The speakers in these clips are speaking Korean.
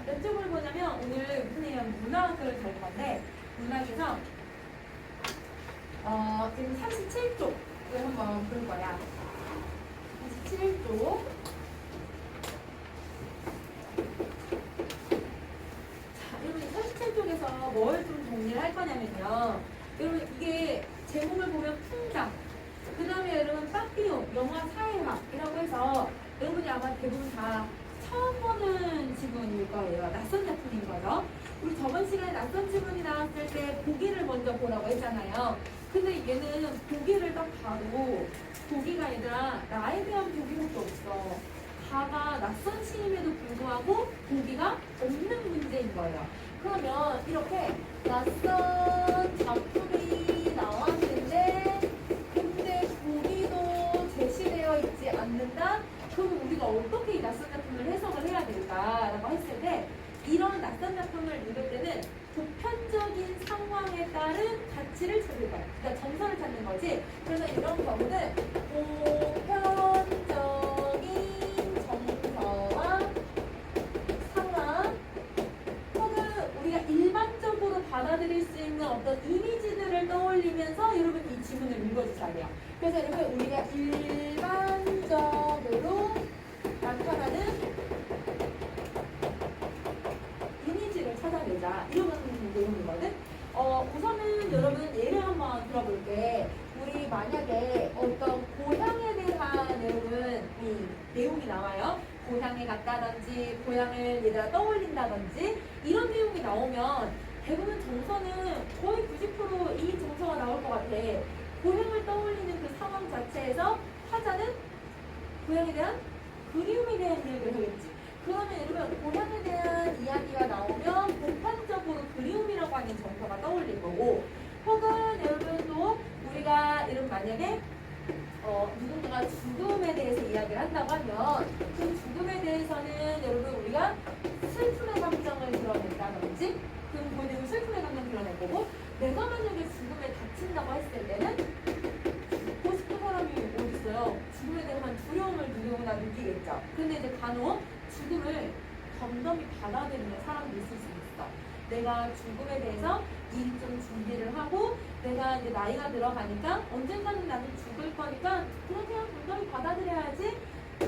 몇 쪽을 보냐면 오늘 선생님 문학을 갈 건데 문학에서 지금 37쪽을 한번 볼 거야. 37쪽. 자, 여러분 37쪽에서 뭘 좀 정리를 할 거냐면요. 여러분 이게 제목을 보면 풍자. 그 다음에 여러분 빠삐용, 영화 사회학이라고 해서 여러분이 아마 대부분 다 처음 보는 지문일 거예요. 낯선 작품인 거죠. 우리 저번 시간에 낯선 지문이 나왔을 때 보기를 먼저 보라고 했잖아요. 근데 얘는 보기를 딱 봐도 보기가 아니라 나에 대한 보기밖에 없어. 다가 낯선 시임에도 불구하고 보기가 없는 문제인 거예요. 그러면 이렇게 낯선 작품이 나왔는데 근데 보기도 제시되어 있지 않는다? 그러면 우리가 어떻게 이 낯선 작품을 해석을 해야 될까라고 했을 때 이런 낯선 작품을 읽을 때는 보편적인 상황에 따른 가치를 찾을 거야. 그러니까 정서를 찾는 거지. 그래서 이런 경우는 보편적인 정서와 상황 혹은 우리가 일반적으로 받아들일 수 있는 어떤 이미지들을 떠올리면서 여러분 이 지문을 읽어주셔야 돼요. 그래서 여러분 우리가 일반적으로 나타나는 이미지를 찾아내자 이런 내용이거든. 우선은 여러분 예를 한번 들어볼게. 우리 만약에 어떤 고향에 대한 이 내용이 나와요. 고향에 갔다든지 고향을 얘들아 떠올린다든지 이런 내용이 나오면 대부분 정서는 거의 90%이 정서가 나올 것 같아. 고향을 떠올리는 그 상황 자체에서 화자는 고향에 대한 그리움에 대한 이야기를 하겠지. 그러면 여러분 고향에 대한 이야기가 나오면 보편적으로 그리움이라고 하는 정서가 떠올릴 거고, 혹은 여러분 또 우리가 여러분 만약에 누군가가 죽음에 대해서 이야기를 한다고 하면 그 죽음에 대해서는 여러분 우리가 슬픔의 감정을 드러낸다든지 그럼 보여주는 슬픔의 감정을 드러낼 거고, 내가 만약에 죽음에 다친다고 했을 때는 죽고 싶은 사람이 어디 있어요? 죽음에 대한 두려움을 누구나 느끼겠죠. 근데 이제 간혹 죽음을 덤덤히 받아들이는 사람도 있을 수 있어. 내가 죽음에 대해서 미리 좀 준비를 하고 내가 이제 나이가 들어가니까 언젠가는 나는 죽을 거니까 그냥 덤덤히 받아들여야지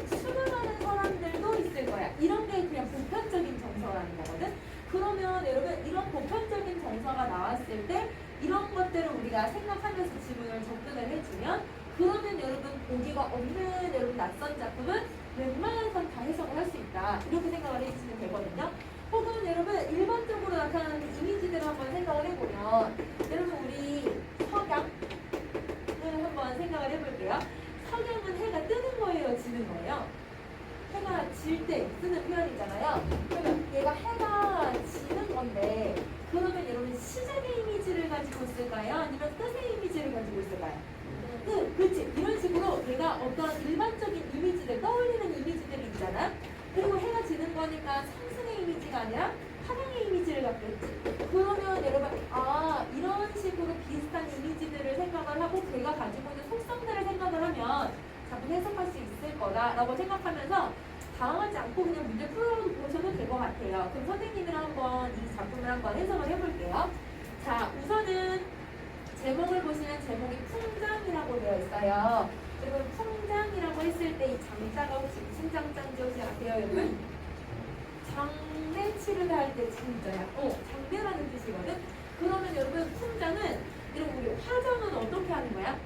수긍하는 사람들도 있을 거야. 이런 게 그냥 보편적인 정서라는 거거든. 그러면 여러분 이런 보편적인 정서가 나왔을 때 이런 것들을 우리가 생각하면서 지문을 접근을 해주면 그러면 여러분 보기가 없는 여러분 낯선 작품은 웬만한 건 다 해석을 할 수 있다. 이렇게 생각을 해주시면 되거든요. 혹은 여러분 일반적으로 나타나는 이미지들을 한번 생각을 해보면 여러분 우리 석양을 한번 생각을 해볼게요. 석양은 해가 뜨는 거예요? 지는 거예요? 해가 질 때 쓰는 표현이잖아요. 그러면 얘가 해가 지는 건데 그러면 여러분 시작의 이미지를 가지고 있을까요? 아니면 끝의 이미지를 가지고 있을까요? 그렇지. 이런 식으로 내가 어떤 일반적인 이미지들, 떠올리는 이미지들이 있잖아. 그리고 해가 지는 거니까 상승의 이미지가 아니라 하강의 이미지를 갖고 있지. 그러면 여러분 이런 식으로 비슷한 이미지들을 생각을 하고 걔가 가지고 있는 속성들을 생각을 하면 작품 해석할 수 있을 거다라고 생각하면서 당황하지 않고 그냥 문제 풀어보셔도 될 것 같아요. 그럼 선생님이랑 한번 이 작품을 한번 해석을 해볼게요. 자, 우선은 제목을 보시면 제목이 풍장이라고 되어 있어요. 여러분 풍장이라고 했을 때 이 장자가 혹시 무슨 장자인지 혹시 아세요, 여러분? 장례치를 할 때 장자야. 장례라는 뜻이거든. 그러면 여러분 풍장은 여러분 우리 화장은 어떻게 하는 거야?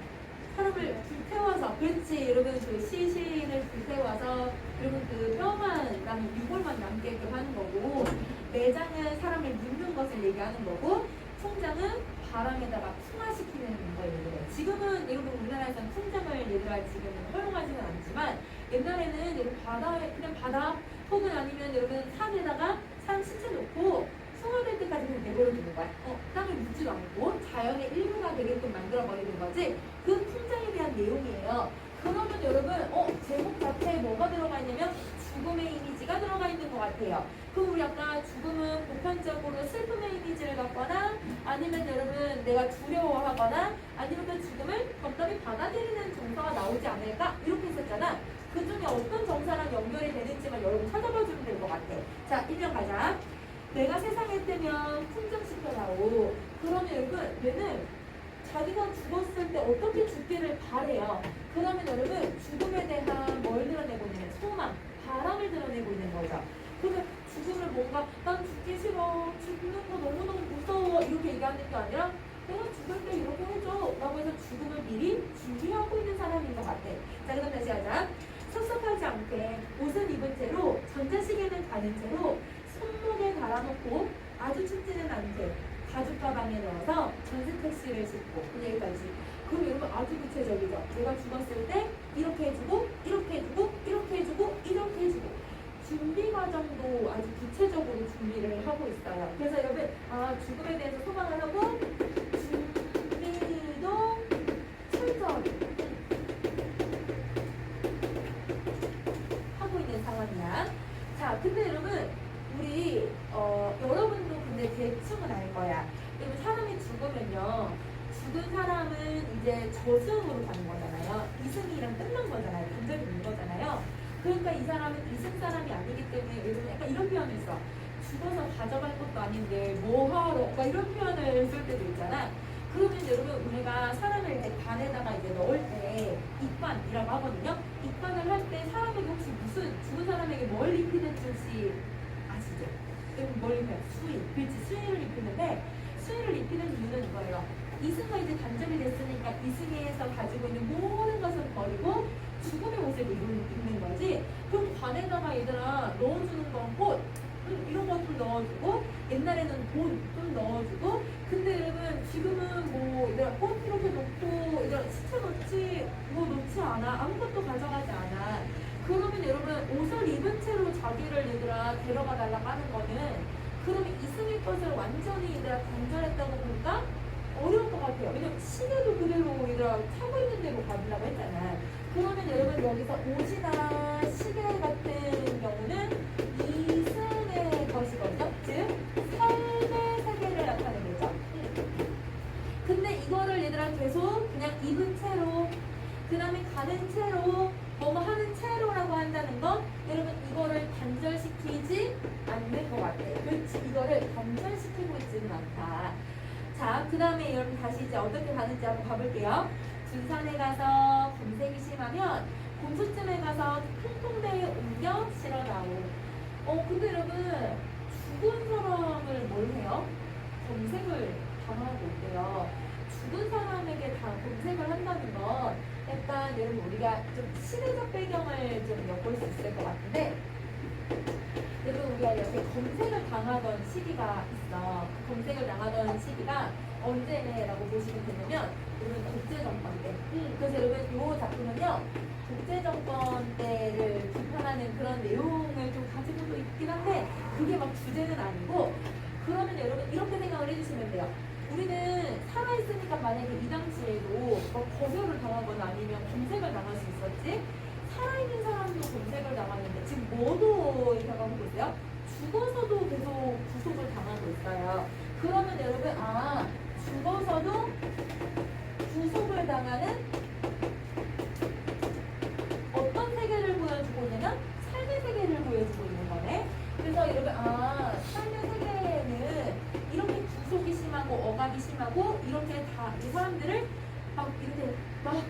사람을 불태워서, 그렇지. 여러분 그 시신을 불태워서 여러분 그 뼈만 유골만 남게끔 하는 거고, 매장은 사람을 묻는 것을 얘기하는 거고, 풍장은 바람에다가 풍화시키는 거예요. 지금은 여러분 우리나라에서는 풍장을 얘들아 지금 허용하지는 않지만 옛날에는 여러분 바다에 그냥 바다 혹은 아니면 여러분 산에다가 사람 신체 놓고 풍화될 때까지 그냥 내버려 두는 거야. 땅을 묻지도 않고 자연의 일부가 되게끔 만들어 버리는 거지. 그 풍장에 대한 내용이에요. 그러면 여러분 제목 자체에 뭐가 들어가 있냐면 죽음의 이미지가 들어가 있는 것 같아요. 그럼 우리 아까 죽음은 보편적으로 슬픔의 이미지를 갖거나 아니면 여러분 내가 두려워하거나 아니면 그 죽음을 덤덤히 받아들이는 정서가 나오지 않을까? 이렇게 했었잖아. 그 중에 어떤 정서랑 연결이 되는지만 여러분 찾아봐 주면 될 것 같아. 자, 1년 가자. 내가 세상에 뜨면 풍정시켜다오. 그러면 여러분, 얘는 자기가 죽었을 때 어떻게 죽기를 바래요. 그러면 여러분, 죽음에 대한 뭘 드러내고 있는 소망, 바람을 드러내고 있는 거죠. 그러면 죽음을 뭔가 난 죽기 싫어, 죽는 거 너무너무 무서워 이렇게 얘기하는 게 아니라 내가 죽을 때 이렇게 해줘 라고 해서 죽음을 미리 준비하고 있는 사람인 것 같아. 자, 그럼 다시 하자. 섭섭하지 않게 옷은 입은 채로 전자시계는 가는 채로 손목에 달아놓고 아주 춥지는 않게 가죽 가방에 넣어서 전세 택시를 싣고 여기까지. 그럼 여러분 아주 구체적이죠. 내가 죽었을 때 이렇게 해주고 이렇게 해주고 이렇게 해주고 이렇게 해주고 준비 과정도 아주 구체적으로 준비를 하고 있어요. 그래서 여러분 죽음에 대해서 소망을 하고 준비도 철저하게 하고 있는 상황이야. 자, 근데 여러분 우리 여러분도 근데 대충은 알 거야. 여러분 사람이 죽으면요, 죽은 사람은 이제 저승으로 가는 거잖아요. 이승이랑 끝난 거잖아요. 단절이 있는 거잖아요. 그러니까 이 사람은 이승 사람이 아니기 때문에 요즘 약간 이런 표현을 써. 죽어서 가져갈 것도 아닌데 뭐하러? 막 이런 표현을 쓸 때도 있잖아. 그러면 여러분 우리가 사람을 이렇게 반에다가 이제 넣을 때 입관이라고 하거든요. 입관을 할 때 사람에게 혹시 무슨 죽은 사람에게 뭘 입히는 뜻이 아시죠? 여러분 뭘 입혀요? 수의. 그렇지, 수의를 입히는데 수의를 입히는 이유는 이거예요. 이승과 이제 단절이 됐으니까 이승에서 가지고 있는 모든 것을 버리고 죽음의 옷을 입는 거지. 그럼 관에다가 얘들아 넣어주는 건 꽃, 이런 거 좀 넣어주고 옛날에는 돈 좀 넣어주고. 근데 여러분 지금은 뭐 얘들아 꽃 이렇게 넣고 얘들아 시체 넣지 뭐 넣지 않아. 아무것도 가져가지 않아. 그러면 여러분 옷을 입은 채로 자기를 얘들아 데려가 달라고 하는 거는 그러면 이승의 것을 완전히 얘들아 단절했다고 보니까 어려울 것 같아요. 왜냐면 시계도 그대로 얘들아 차고 있는 대로 가려고 했잖아. 그러면 여러분 여기서 옷이나 시계 같은 경우는 이승의 것이거든요. 즉 삶의 세계를 나타내겠죠. 근데 이거를 얘들아 계속 그냥 입은 채로 그 다음에 가는 채로 뭐뭐 하는 채로라고 한다는 건 여러분 이거를 단절시키지 않는 것 같아요. 그렇지, 이거를 단절시키고 있지는 않다. 자, 그 다음에 여러분 다시 이제 어떻게 가는지 한번 봐볼게요. 군산에 가서 검색이 심하면 곰소쯤에 가서 통통대에 옮겨 실어다오. 근데 여러분 죽은 사람을 뭘 해요? 검색을 당하고 있대요. 죽은 사람에게 다 검색을 한다는 건 약간 여러분 우리가 좀 시대적 배경을 좀 엿볼 수 있을 것 같은데, 여러분 우리가 이렇게 검색을 당하던 시기가 있어. 그 검색을 당하던 시기가 언제라고 보시면 되냐면 여러분 독재정권 때. 그래서 여러분 이 작품은요 독재정권 때를 비판하는 그런 내용을 좀 가지고도 있긴 한데 그게 막 주제는 아니고. 그러면 여러분 이렇게 생각을 해주시면 돼요. 우리는 살아있으니까 만약에 이 당시에도 거절을 당하거나 아니면 검색을 당할 수 있었지. 살아있는 사람도 검색을 당하는데 지금 뭐도 이렇게 하고 있어요? 죽어서도 계속 구속을 당하고 있어요. 그러면 여러분 죽어서도 구속을 당하는 어떤 세계를 보여주고 있냐면 삶의 세계를 보여주고 있는 거네. 그래서 여러분 삶의 세계에는 이렇게 구속이 심하고 억압이 심하고 이렇게 다 이 사람들을 이렇게 막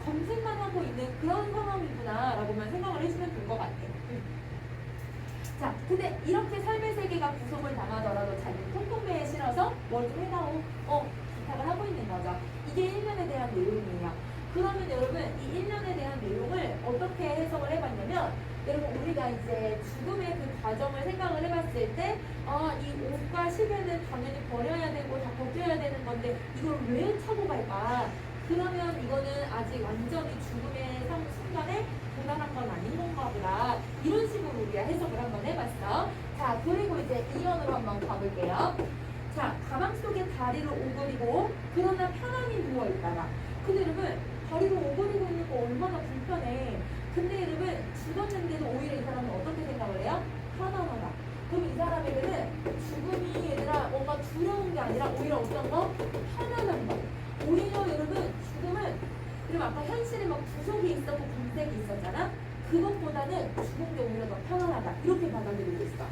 검색만 하고 있는 그런 상황이구나 라고만 생각을 해주면 될 것 같아요. 자, 근데 이렇게 삶의 세계가 구속을 당하더라도 자기는 통통배에 실어서 뭘 좀 해다오 부탁을 하고 있는 거죠. 이게 1년에 대한 내용이에요. 그러면 여러분 이 1년에 대한 내용을 어떻게 해석을 해봤냐면, 여러분 우리가 이제 죽음의 그 과정을 생각을 해봤을 때 이 옷과 시계는 당연히 버려야 되고 다 벗겨야 되는 건데 이걸 왜 차고 갈까? 그러면 이거는 아직 완전히 죽음의 순간에 도달한 건 아닌 건가 보다. 이런 식으로 우리가 해석을 한번 해봤어. 자, 그리고 이제 2년으로 한번 가볼게요. 자, 가방 속에 다리를 오그리고 그러나 편안히 누워있다가. 근데 여러분 다리를 오그리고 있는 거 얼마나 불편해. 근데 여러분 죽었는데도 오히려 이 사람은 어떻게 생각을 해요? 편안하다. 그럼 이 사람에게는 죽음이 얘들아 뭔가 두려운 게 아니라 오히려 어떤 거? 편안한 거. 오히려 여러분 죽음은 그럼 아까 현실에 막 구속이 있었고 검색이 있었잖아. 그것보다는 죽은 게 오히려 더 편안하다. 이렇게 받아들이고 있어.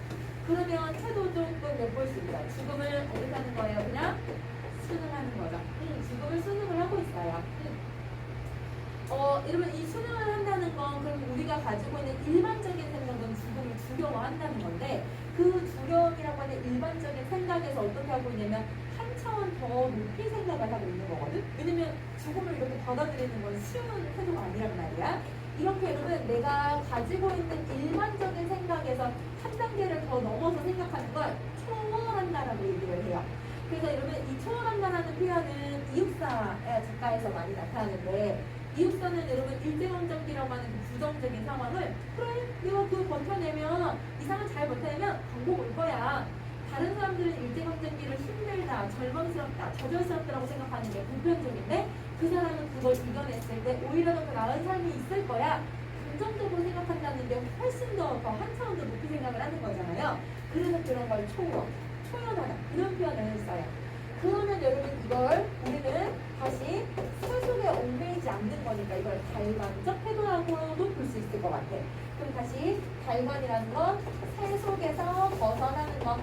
두려워한다는 건데 그 두려움이라고 하는 일반적인 생각에서 어떻게 하고 있냐면 한 차원 더 높이 생각을 하고 있는 거거든. 왜냐면 죽음을 이렇게 받아들이는 건 쉬운 태도가 아니란 말이야. 이렇게 여러분 내가 가지고 있는 일반적인 생각에서 한 단계를 더 넘어서 생각하는 걸 초월한다라고 얘기를 해요. 그래서 여러분 이 초월한다라는 표현은 이육사 작가에서 많이 나타나는데 이육사는 여러분 일제강점기라고 하는 그 부정적인 상황을 그래 내가 그거 버텨내면 이 상황 잘 버텨내면 광복 올 거야. 다른 사람들은 일제강점기를 힘들다, 절망스럽다, 좌절스럽다라고 생각하는 게 보편적인데 그 사람은 그걸 이겨냈을 때 오히려 더 나은 삶이 있을 거야. 긍정적으로 생각한다는 게 훨씬 더 한 차원 더 높이 생각을 하는 거잖아요. 그래서 그런 걸 초연하다 이런 표현을 써요. 그러면 여러분 이걸 우리는 다시 새 속에 얽매이지 않는 거니까 이걸 달관적 태도라고도 볼 수 있을 것 같아. 그럼 다시 달관이라는 건 새 속에서 벗어나는 것.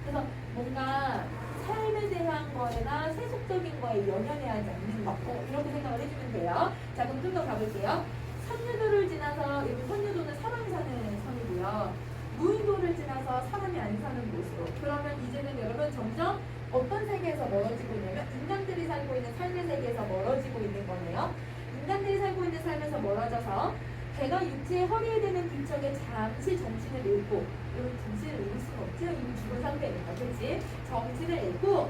그래서 뭔가 삶에 대한 거나 세속적인 거에 연연해하지 않는 거 이렇게 생각을 해주면 돼요. 자 그럼 좀 더 가볼게요. 선유도를 지나서 여기 선유도는 사람이 사는 선이고요. 무인도를 지나서 사람이 안 사는 곳으로. 그러면 이제는 여러분 점점 어떤 세계에서 멀어지고 있냐면 인간들이 살고 있는 삶의 세계에서 멀어지고 있는 거네요. 인간들이 살고 있는 삶에서 멀어져서 배가 육지의 허리에 대는 빈척에 잠시 정신을 잃고 여러분 정신을 잃을 수는 없죠. 이미 죽은 상태니까 그렇지? 정신을 잃고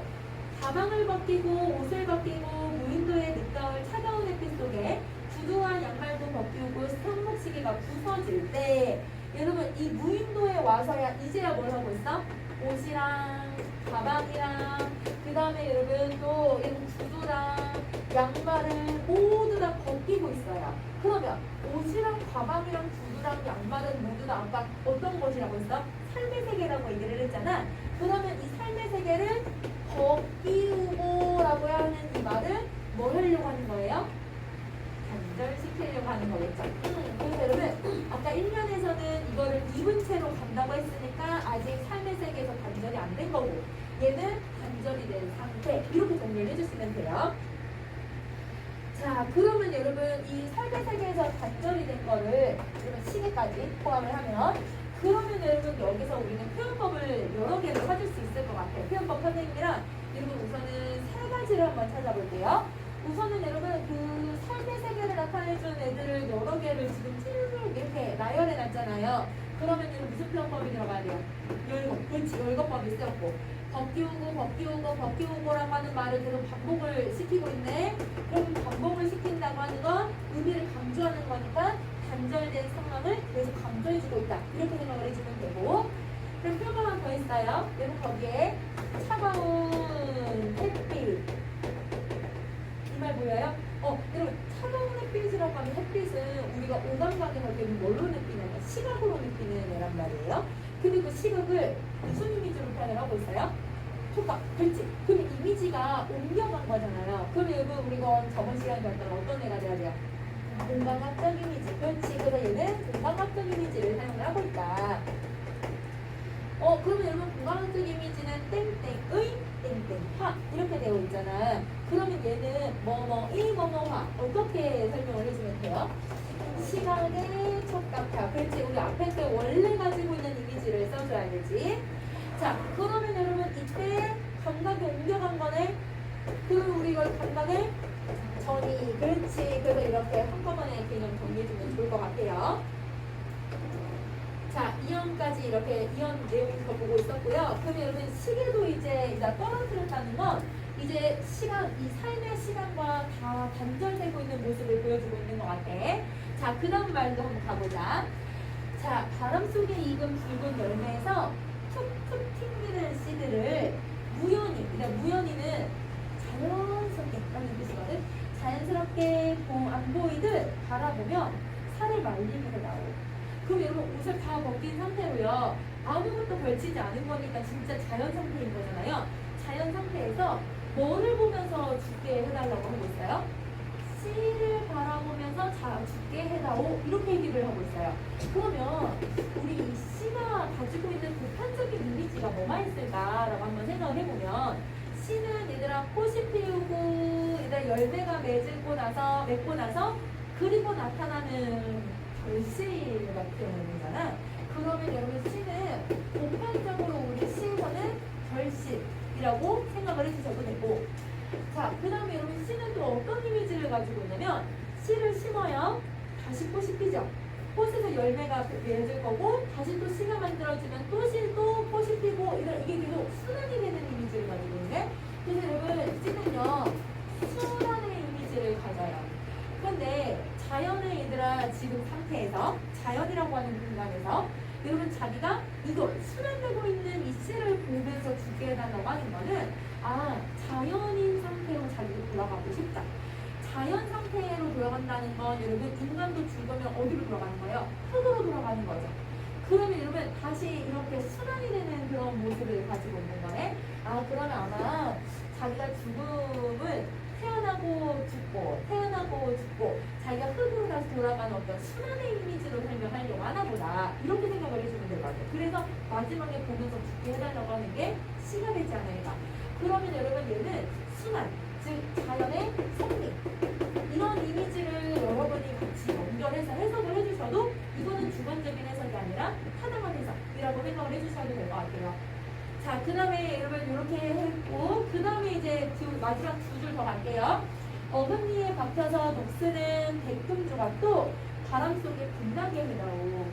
가방을 벗기고 옷을 벗기고 무인도의 늦가을 차가운 햇빛 속에 구두와 양말도 벗기고 손목시계가 부서질 때 여러분 이 무인도에 와서야 이제야 뭘 하고 있어? 옷이랑 가방이랑 그 다음에 여러분 또 이런 구두랑 양말을 모두 다 벗기고 있어요. 그러면 옷이랑 가방이랑 구두랑 양말은 모두 다 아까 어떤 것이라고 했어? 삶의 세계라고 얘기를 했잖아. 그러면 이 삶의 세계를 벗기우고 라고 하는 이 말은 뭘 하려고 하는 거예요? 단절시키려고 하는 거겠죠. 그래서 여러분 아까 1년에서는 이거를 입은 채로 간다고 했으니까 아직 삶의 세계에서 단절이 안 된 거고 얘는 단절이 된 상태 이렇게 정리를 해주시면 돼요. 자 그러면 여러분 이 삶의 세계에서 단절이 된 거를 여러분 시계까지 포함을 하면 그러면 여러분 여기서 우리는 표현법을 여러 개를 찾을 수 있을 것 같아요. 표현법 선생님이랑 여러분 우선은 세 가지를 한번 찾아볼게요. 우선은 여러분 그 삶의 세계를 나타내주는 애들을 여러 개를 지금 쭉 이렇게 나열해 놨잖아요. 그러면 여러분 무슨 표현법이 들어가야 돼요? 열거. 그렇지. 열거법이 쓰였고 벗기우고라고 하는 말을 계속 반복을 시키고 있네. 그럼 반복을 시킨다고 하는 건 의미를 강조하는 거니까 단절된 상황을 계속 강조해주고 있다. 이렇게 생각을 해주면 되고 그럼 표현 하나 더 있어요. 여러분 거기에 차가운 햇빛 이 말 보여요? 여러분 차가운 햇빛이라고 하면 햇빛은 우리가 오감각에 할 때는 뭘로 느끼냐면 시각으로 느끼는 애란 말이에요. 근데 그 시각을 무슨 이미지로 표현을 하고 있어요? 촉각, 그렇지? 그럼 이미지가 옮겨간 거잖아요. 그럼 여러분 우리가 저번 시간에 봤던 어떤 애가 돼야 돼요? 공간학적 이미지, 그렇지? 그래서 얘는 공간학적 이미지를 사용을 하고 있다. 그러면 여러분 공간학적 이미지는 땡땡의 땡땡화 이렇게 되어 있잖아. 그러면 얘는 뭐뭐이 뭐뭐화 어떻게 설명을 해주면 돼요? 시각의 촉각화. 그렇지? 우리 앞에 때 원래 가지고 있는 이미지를 써줘야 되지. 자, 그러면 여러분 이때 감각이 옮겨간 거네. 그럼 우리 이걸 감각을 전이, 그렇지. 그래서 이렇게 한꺼번에 개념 정리해주면 좋을 것 같아요. 자, 이연까지 이렇게 이연 내용부터 보고 있었고요. 그럼 여러분 시계도 이제 떨어뜨렸다는 건 이제 시간, 이 삶의 시간과 다 단절되고 있는 모습을 보여주고 있는 것 같아. 자, 그 다음 말도 한번 가보자. 자, 바람 속에 익은 붉은 열매에서 툭툭 튕기는 씨들을 무연히, 그러니까 무연히는 자연스럽게 라는 뜻이거든. 자연스럽게 안 보이듯 바라보면 살을 말리면서 나오고. 그럼 여러분 옷을 다 벗긴 상태로요. 아무것도 걸치지 않은 거니까 진짜 자연 상태인 거잖아요. 자연 상태에서 뭐를 보면서 죽게 해달라고 하고 있어요? 씨를 바라보면서 죽게 해다오 이렇게 얘기를 하고 있어요. 그러면 우리 이 씨가 가지고 있는 보편적인 이미지가 뭐가 있을까라고 한번 생각을 해보면 씨는 얘들아 꽃이 피우고 얘들아 열매가 맺고 나서 그리고 나타나는 결실 같은 거잖아. 그러면 여러분 C는 보편적으로 우리 C에서는 결실이라고 생각을 해주셔도 되고, 자, 그 다음에 여러분 C는 또 어떤 이미지를 가지고 있냐면, C를 심어요. 다시 꽃이 피죠. 꽃에서 열매가 맺을 거고, 다시 또 씨가 만들어지면 또 꽃이 피고, 이게 계속 순환이 되는 이미지를 가지고 있는데, 그래서 여러분 C는요 순환의 이미지를 가져요. 그런데 자연의 얘들아, 지금 상태에서 자연이라고 하는 공간에서 여러분 자기가 이거 순환되고 있는 이 C를 보면서 주게 해달라고 하는 거는, 아, 자연인 상태로 자기가 돌아가고 싶다. 자연 상태로 돌아간다는 건 여러분 인간도 죽으면 어디로 돌아가는 거예요? 흙으로 돌아가는 거죠. 그러면 여러분 다시 이렇게 순환이 되는 그런 모습을 가지고 있는 거네. 아, 그러면 아마 자기가 죽음은 태어나고 죽고 자기가 흙으로 다시 돌아가는 어떤 순환의 이미지로 설명하려고 하나 보다, 이렇게 생각을 해주면 될 것 같아요. 그래서 마지막에 보면서 죽게 해달라고 하는 게 C가 되지 않을까. 그러면 여러분 얘는 순환, 즉 자연의 성리, 이런 이미지를 여러분이 같이 연결해서 해석을 해주셔도 이거는 주관적인 해석이 아니라 타당한 해석이라고 생각을 해주셔도 될 것 같아요. 자, 그 다음에 여러분 이렇게 했고, 그 다음에 이제 마지막 두 줄 더 갈게요. 어금니에 박혀서 녹쓰는 백금 조각도 바람 속에 빛나게 해다오.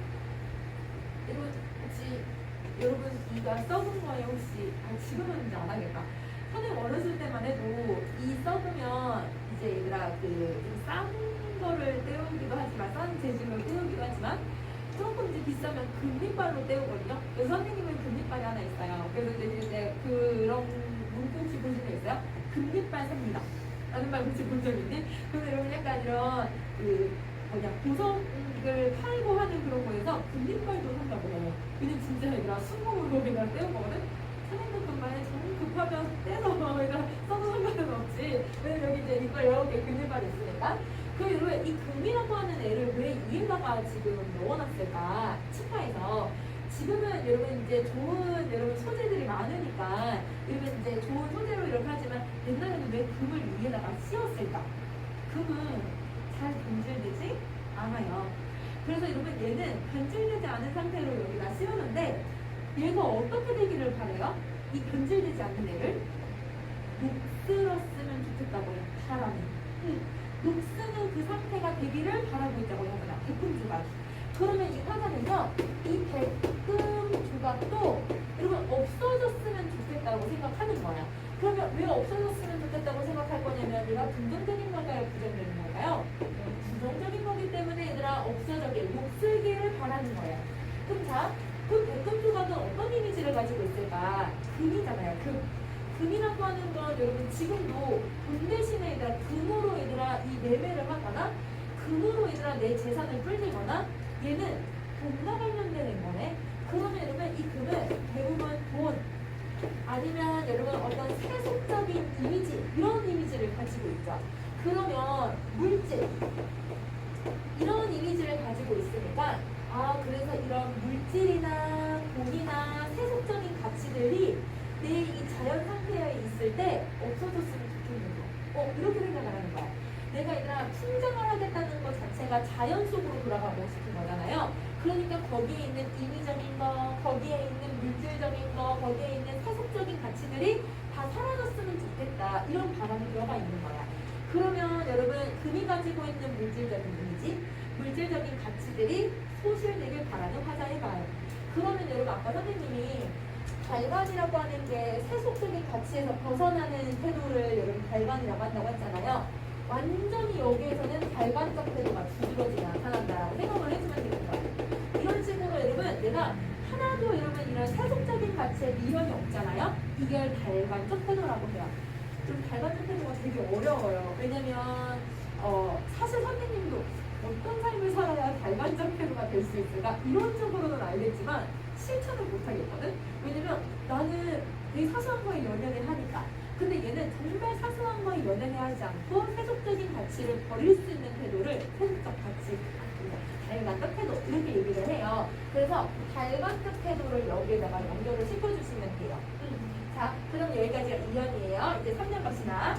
여러분 이가 썩은 거에 혹시, 지금은 이제 안 하겠다. 선생님 어렸을 때만 해도 이 썩으면 이제 얘들아 싼 거를 때우기도 하지만, 싼 재질로 때우기도 하지만, 조금 이제 비싸면 금리빨로 때우거든요. 그래서 선생님은 금리빨이 하나 있어요. 그래서 이제 그런 문구 혹시 보신 적 있어요? 금리빨 삽니다 라는 말 혹시 본 적 있니? 그래서 여러분 약간 이런 보석을 팔고 하는 그런 거에서 금리빨도 산다고 해요. 왜냐면 진짜 얘들아 순금으로 그냥 때운 거거든? 선생님 금만에 정 급하면 떼서 얘들아 써도 상관은 없지. 왜냐면 여기 이제 이걸 이렇게 금리빨이 있으니까. 그럼 여러분 이 금이라고 하는 애를 왜 위에다가 지금 넣어놨을까? 치과에서 지금은 여러분 이제 좋은 여러분 소재들이 많으니까 여러분 이제 좋은 소재로 이렇게 하지만, 옛날에는 왜 금을 위에다가 씌웠을까? 금은 잘 변질되지 않아요. 그래서 여러분 얘는 변질되지 않은 상태로 여기다 씌우는데, 얘가 어떻게 되기를 바래요? 이 변질되지 않는 애를 녹슬었으면 좋겠다고 해요. 바람이. 녹쓰는 그 상태가 되기를 바라고 있다고 합니다. 백금 조각. 그러면 이 화자는요, 이 백금 조각도 여러분 없어졌으면 좋겠다고 생각하는 거야. 그러면 왜 없어졌으면 좋겠다고 생각할 거냐면, 얘가 긍정적인 걸까요? 부정적인 걸까요? 부정적인 거기 때문에 얘들아 없어져게, 녹슬기를 바라는 거예요. 그럼 자, 그 백금 조각은 어떤 이미지를 가지고 있을까? 금이잖아요. 금이라고 하는 건 여러분 지금도 돈 대신에 얘들아 금으로 얘들아 이 매매를 하거나, 금으로 얘들아 내 재산을 불리거나, 얘는 돈과 관련되는 거네. 그러면 여러분 이 금은 대부분 돈, 아니면 여러분 어떤 세속적인 이미지, 이런 이미지를 가지고 있죠. 그러면 물질, 이런 이미지를 가지고 있으니까, 아, 그래서 이런 물질이나 돈이나 세속적인 가치들이 내 이 자연 상태에 있을 때 없어졌으면 좋겠는 거. 이렇게 생각을 하는 거야. 내가 얘들아 풍장을 하겠다는 것 자체가 자연 속으로 돌아가고 싶은 거잖아요. 그러니까 거기에 있는 인위적인 거, 거기에 있는 물질적인 거, 거기에 있는 세속적인 가치들이 다 사라졌으면 좋겠다, 이런 바람이 들어가 있는 거야. 그러면 여러분 금이 가지고 있는 물질적인 이미지, 물질적인 가치들이 소실되길 바라는 화자의 마음. 그러면 여러분 아까 선생님이 발관이라고 하는 게 세속적인 가치에서 벗어나는 태도를 여러분 발관이라고 한다고 했잖아요. 완전히 여기에서는 발관적 태도가 두드러지게 나타난다라고 생각을 해주면 되는 거예요. 이런 식으로 여러분 내가 하나도 여러분 이런 세속적인 가치에 미련이 없잖아요. 이게 발관적 태도라고 해요. 좀 발관적 태도가 되게 어려워요. 왜냐면 사실 선생님도 어떤 삶을 살아야 발관적 태도가 될 수 있을까? 이론적으로는 알겠지만 실천을 못하겠거든? 왜냐면 나는 되게 사소한 거에 연연을 하니까. 근데 얘는 정말 사소한 거에 연연해 하지 않고 세속적인 가치를 버릴 수 있는 태도를, 세속적 가치, 발관적 태도, 이렇게 얘기를 해요. 그래서 발관적 태도를 여기에다가 연결을 시켜주시면 돼요. 자, 그럼 여기까지가 2년이에요. 이제 3년 갑시다.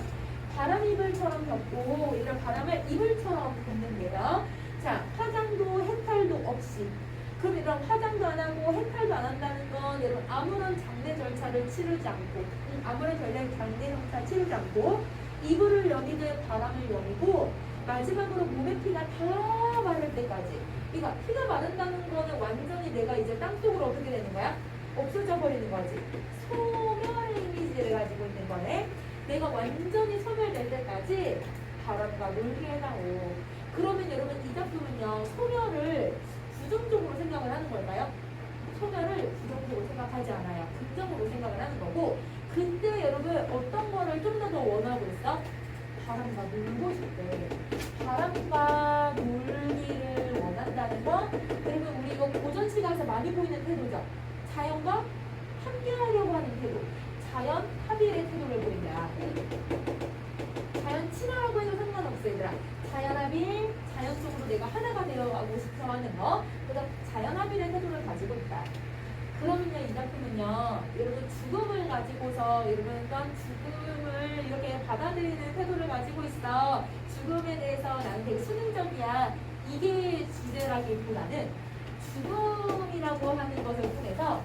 바람이불처럼 덮고 이런 바람을 이불처럼 덮는데요. 자, 화장도 해탈도 없이. 그럼 이런 화장도 안 하고 해탈도 안 한다는 건 여러분 아무런 장례 절차를 치르지 않고 아무런 장례 절차 치르지 않고 이불을 여미되 바람을 여미고 마지막으로 몸에 피가 다 마를 때까지. 그러니까 피가 마른다는 거는 완전히 내가 이제 땅속으로 어떻게 되는 거야? 없어져 버리는 거지. 소멸 이미지를 가지고 있는 거네. 내가 완전히 소멸될 때까지 바람과 놀게 해다오. 그러면 여러분 이 작품은요 소멸을 부정적으로 생각을 하는 걸까요? 소멸을 부정적으로 생각하지 않아요. 긍정으로 생각을 하는 거고, 근데 여러분 어떤 거를 좀 더 원하고 있어? 바람과 놀고 싶대. 바람과 놀기를 원한다는 거. 여러분 우리 이거 고전 시간에서 많이 보이는 태도죠. 자연과 함께하려고 하는 태도. 자연 합일의 태도를 보인다. 자연 친화라고 해도 상관없어 얘들아. 자연 합일, 자연 속으로 내가 하나가 되어가고 싶어 하는 거. 그래서 자연 합일의 태도를 가지고 있다. 그러면요 이 작품은요 여러분 죽음을 가지고서 여러분 또한 죽음을 이렇게 받아들이는 태도를 가지고 있어. 죽음에 대해서 나는 되게 순응적이야. 이게 주제라기보다는 죽음이라고 하는 것을 통해서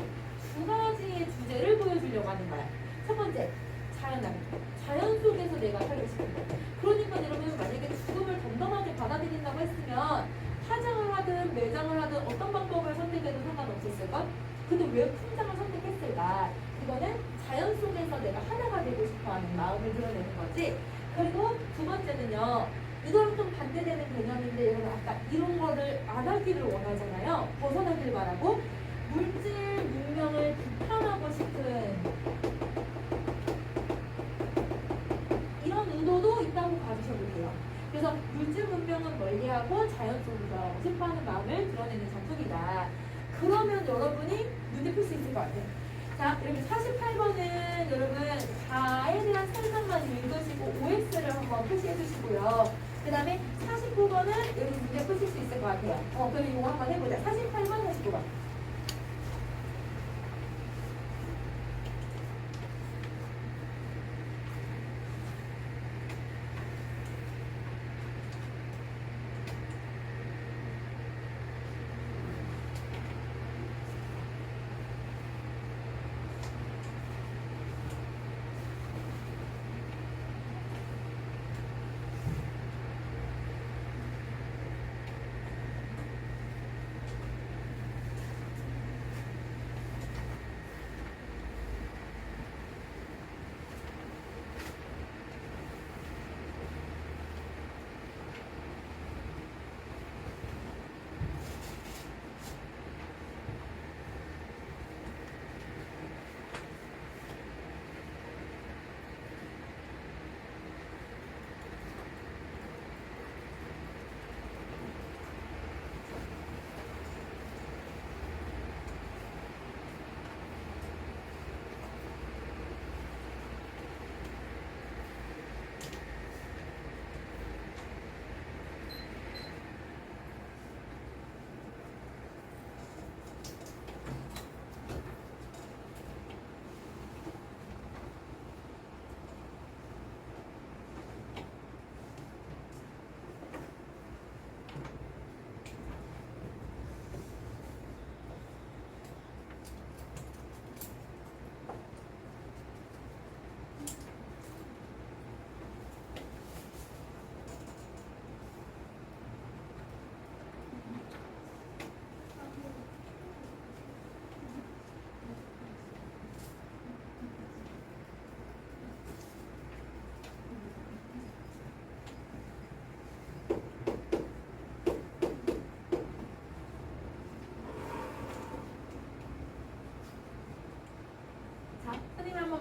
두 가지의 주제를 보여주려고 하는 거야. 첫 번째, 자연함. 자연 속에서 내가 살고 싶은 거. 그러니까 여러분 만약에 죽음을 덤덤하게 받아들인다고 했으면 화장을 하든 매장을 하든 어떤 방법을 선택해도 상관없었을까? 근데 왜 풍장을 선택했을까? 그거는 자연 속에서 내가 하나가 되고 싶어하는 마음을 드러내는 거지. 그리고 두 번째는요. 이거랑 좀 반대되는 개념인데 여러분 아까 이런 거를 안 하기를 원하잖아요. 벗어나길 바라고 물질 문명을 비판하고 싶은 이런 의도도 있다고 봐주셔도 돼요. 그래서 물질 문명은 멀리하고 자연 속에서 싶어하는 마음을 드러내는 작품이다. 그러면 여러분이 눈에 풀 수 있을 것 같아요. 자, 여러분 48번은 여러분 4에 대한 설명만 읽으시고 OX를 한번 표시해 주시고요. 그 다음에 49번은 여러분 문제 푸실 수 있을 것 같아요. 그럼 이거 한번 해보자. 48번, 49번.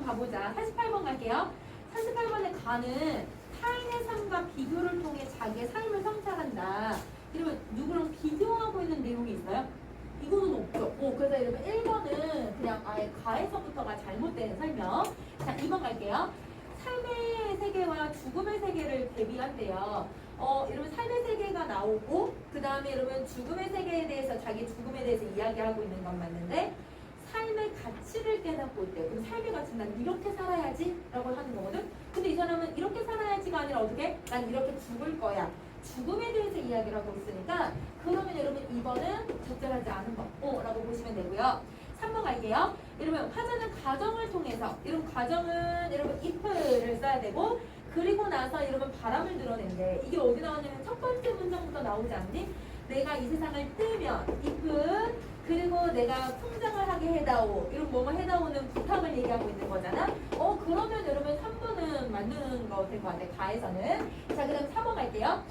가보자. 48번 갈게요. 48번에 가는 타인의 삶과 비교를 통해 자기의 삶을 성찰한다. 이러면 누구랑 비교하고 있는 내용이 있어요? 이거는 없죠. 그래서 여러분 1번은 그냥 아예 가에서부터가 잘못된 설명. 자, 2번 갈게요. 삶의 세계와 죽음의 세계를 대비한대요. 여러분 삶의 세계가 나오고 그 다음에 여러분 죽음의 세계에 대해서 자기 죽음에 대해서 이야기하고 있는 건 맞는데 삶의 삶의 가치를 깨닫고 있대요. 그 삶의 가치는 난 이렇게 살아야지 라고 하는 거거든. 근데 이 사람은 이렇게 살아야지가 아니라 어떻게? 난 이렇게 죽을 거야. 죽음에 대해서 이야기를 하고 있으니까 그러면 여러분 2번은 적절하지 않은 거라고 보시면 되고요. 3번 갈게요. 여러분 화자는 가정을 통해서 여러분 가정은 여러분 if를 써야 되고 그리고 나서 여러분 바람을 드러낸대. 이게 어디 나오냐면 첫 번째 문장부터 나오지 않니? 내가 이 세상을 뜨면 if 그리고 내가 풍장을 하게 해다오 이런 뭐뭐 해다오는 부탁을 얘기하고 있는 거잖아. 그러면 여러분 3번은 맞는 거 될 것 같아. 가에서는. 자 그다음 4번 갈게요.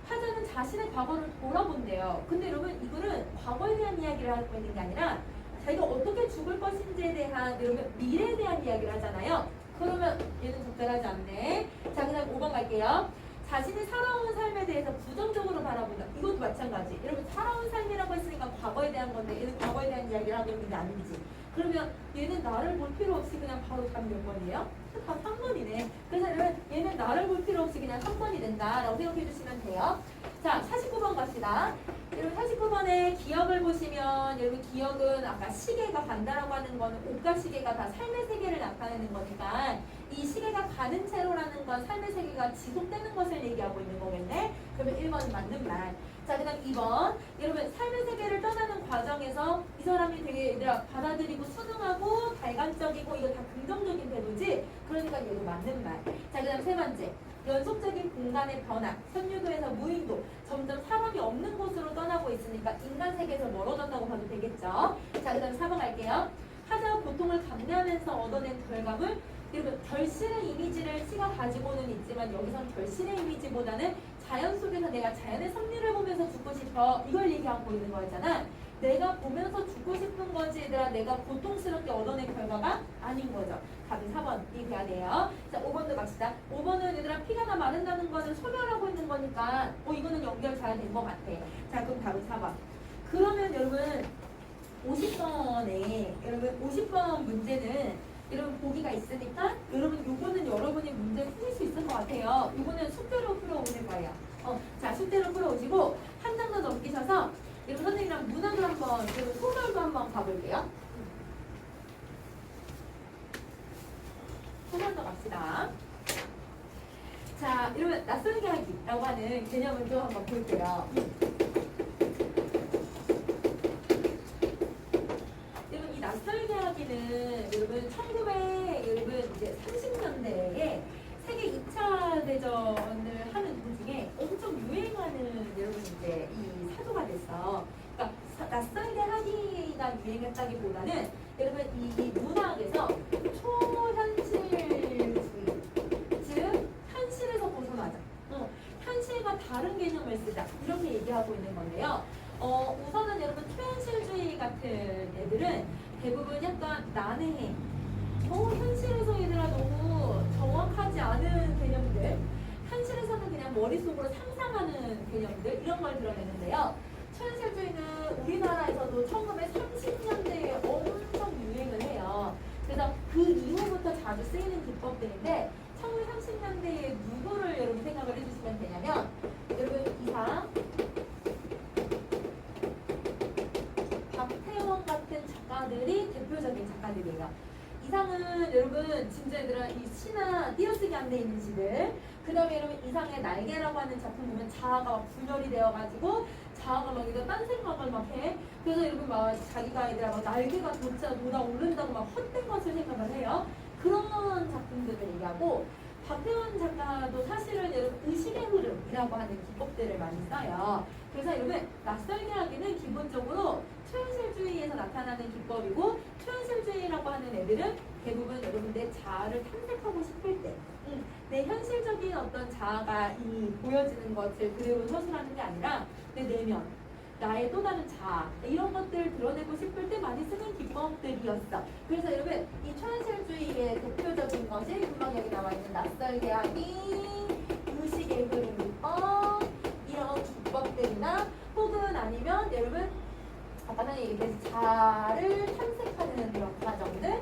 화자는 자신의 과거를 돌아본대요. 근데 여러분 이거는 과거에 대한 이야기를 하고 있는 게 아니라 자기가 어떻게 죽을 것인지에 대한 여러분 미래에 대한 이야기를 하잖아요. 그러면 얘는 적절하지 않네. 자 그다음 5번 갈게요. 자신이 살아온 삶에 대해서 부정적으로 바라본다. 이것도 마찬가지. 여러분 살아온 삶이라고 했으니까 과거에 대한 건데 얘는 과거에 대한 이야기를 하고 있는 게 아니지. 그러면 얘는 나를 볼 필요 없이 그냥 바로 답 몇 번이에요? 다 3번이네. 그래서 여러분 얘는 나를 볼 필요 없이 그냥 3번이 된다라고 생각해 주시면 돼요. 자 49번 갑시다. 여러분 49번에 기억을 보시면 여러분 기억은 아까 시계가 간다라고 하는 거는 옷과 시계가 다 삶의 세계를 나타내는 거니까 이 시계가 가는 채로라는 건 삶의 세계가 지속되는 것을 얘기하고 있는 거겠네. 그러면 1번은 맞는 말. 자 그 다음 2번 여러분 삶의 세계를 떠나는 과정에서 이 사람이 되게 얘들아 받아들이고 순응하고 발관적이고 이거 다 긍정적인 태도지. 그러니까 얘도 맞는 말. 자 그 다음 세 번째 연속적인 공간의 변화, 선유도에서 무인도, 점점 사람이 없는 곳으로 떠나고 있으니까 인간 세계에서 멀어졌다고 봐도 되겠죠. 자, 그 다음 4번 갈게요. 하자와 고통을 감내하면서 얻어낸 결과물, 여러분 결실의 이미지를 시가 가지고는 있지만 여기선 결실의 이미지보다는 자연 속에서 내가 자연의 섭리를 보면서 죽고 싶어 이걸 얘기하고 있는 거잖아. 내가 보면서 죽고 싶은 거지 얘들아 내가 고통스럽게 얻어낸 결과가 아닌 거죠. 답이 4번이 돼야 돼요. 자 5번도 갑시다. 5번은 얘들아 피가 다 마른다는 거는 소멸하고 있는 거니까 이거는 연결 잘 된 것 같아. 자 그럼 답은 4번. 그러면 여러분 50번에 여러분 50번 문제는 여러분 보기가 있으니까 여러분 요거는 여러분이 문제 풀 수 있을 것 같아요. 요거는 숙제로 풀어오실 거예요. 자 숙제로 풀어오시고 한 장 더 넘기셔서 여러분 선생님이랑 문학을 한번 그리고 소설도 한번 가볼게요. 소설도 갑시다. 자 여러분 낯설게 하기라고 하는 개념을 좀 한번 볼게요. 여러분 이 낯설게 하기는 여러분 1930년대에 세계 2차 대전을 하는 도중에 엄청 유행하는 여러분 이제 이 사조가 됐어. 그러니까 낯설게 하기가 유행했다기보다는 여러분 이 문학에서 초현실주의, 즉 현실에서 벗어나자. 현실과 다른 개념을 쓰자. 이렇게 얘기하고 있는 건데요. 우선은 여러분 초현실주의 같은 애들은 대부분 약간 난해해. 현실에서 얘들아 너무 정확하지 않은 개념들, 현실에서는 그냥 머릿속으로 상상하는 개념들 이런 걸 드러내는데요. 초현실주의는 우리나라에서도 1930년대에 엄청 유행을 해요. 그래서 그 이후부터 자주 쓰이는 기법들인데 1930년대에 누구를 여러분 생각을 해주시면 되냐면 여러분 이상, 박태원 같은 작가들이 대표적인 작가들이에요. 이상은 여러분 진짜 얘들아 이 시나 띄어쓰기 안 돼 있는 시들, 그 다음에 여러분 이상의 날개라고 하는 작품 보면 자아가 막 분열이 되어가지고 자아가 막 이거 딴 생각을 막 해. 그래서 여러분 막 자기가 얘들아 막 날개가 돋아 오른다고 막 헛된 것을 생각을 해요. 그런 작품들을 얘기하고, 박태원 작가도 사실은 여러분 의식의 흐름이라고 하는 기법들을 많이 써요. 그래서 여러분 낯설게 하기는 기본적으로 초현실주의에서 나타나는 기법이고, 초현실주의라고 하는 애들은 대부분 여러분 내 자아를 탐색하고 싶을 때 내 현실적인 어떤 자아가 이 보여지는 것을 그대로 서술하는 게 아니라 내 내면, 나의 또 다른 자아 이런 것들을 드러내고 싶을 때 많이 쓰는 기법들이었어. 그래서 여러분 이 초현실주의의 대표적인 것이 금방 여기 나와 있는 낯설게 하기, 의식의 흐름 기법 이런 기법들이나 혹은 아니면 여러분 아까 얘기했듯이 자아를 탐색하는 그런 과정들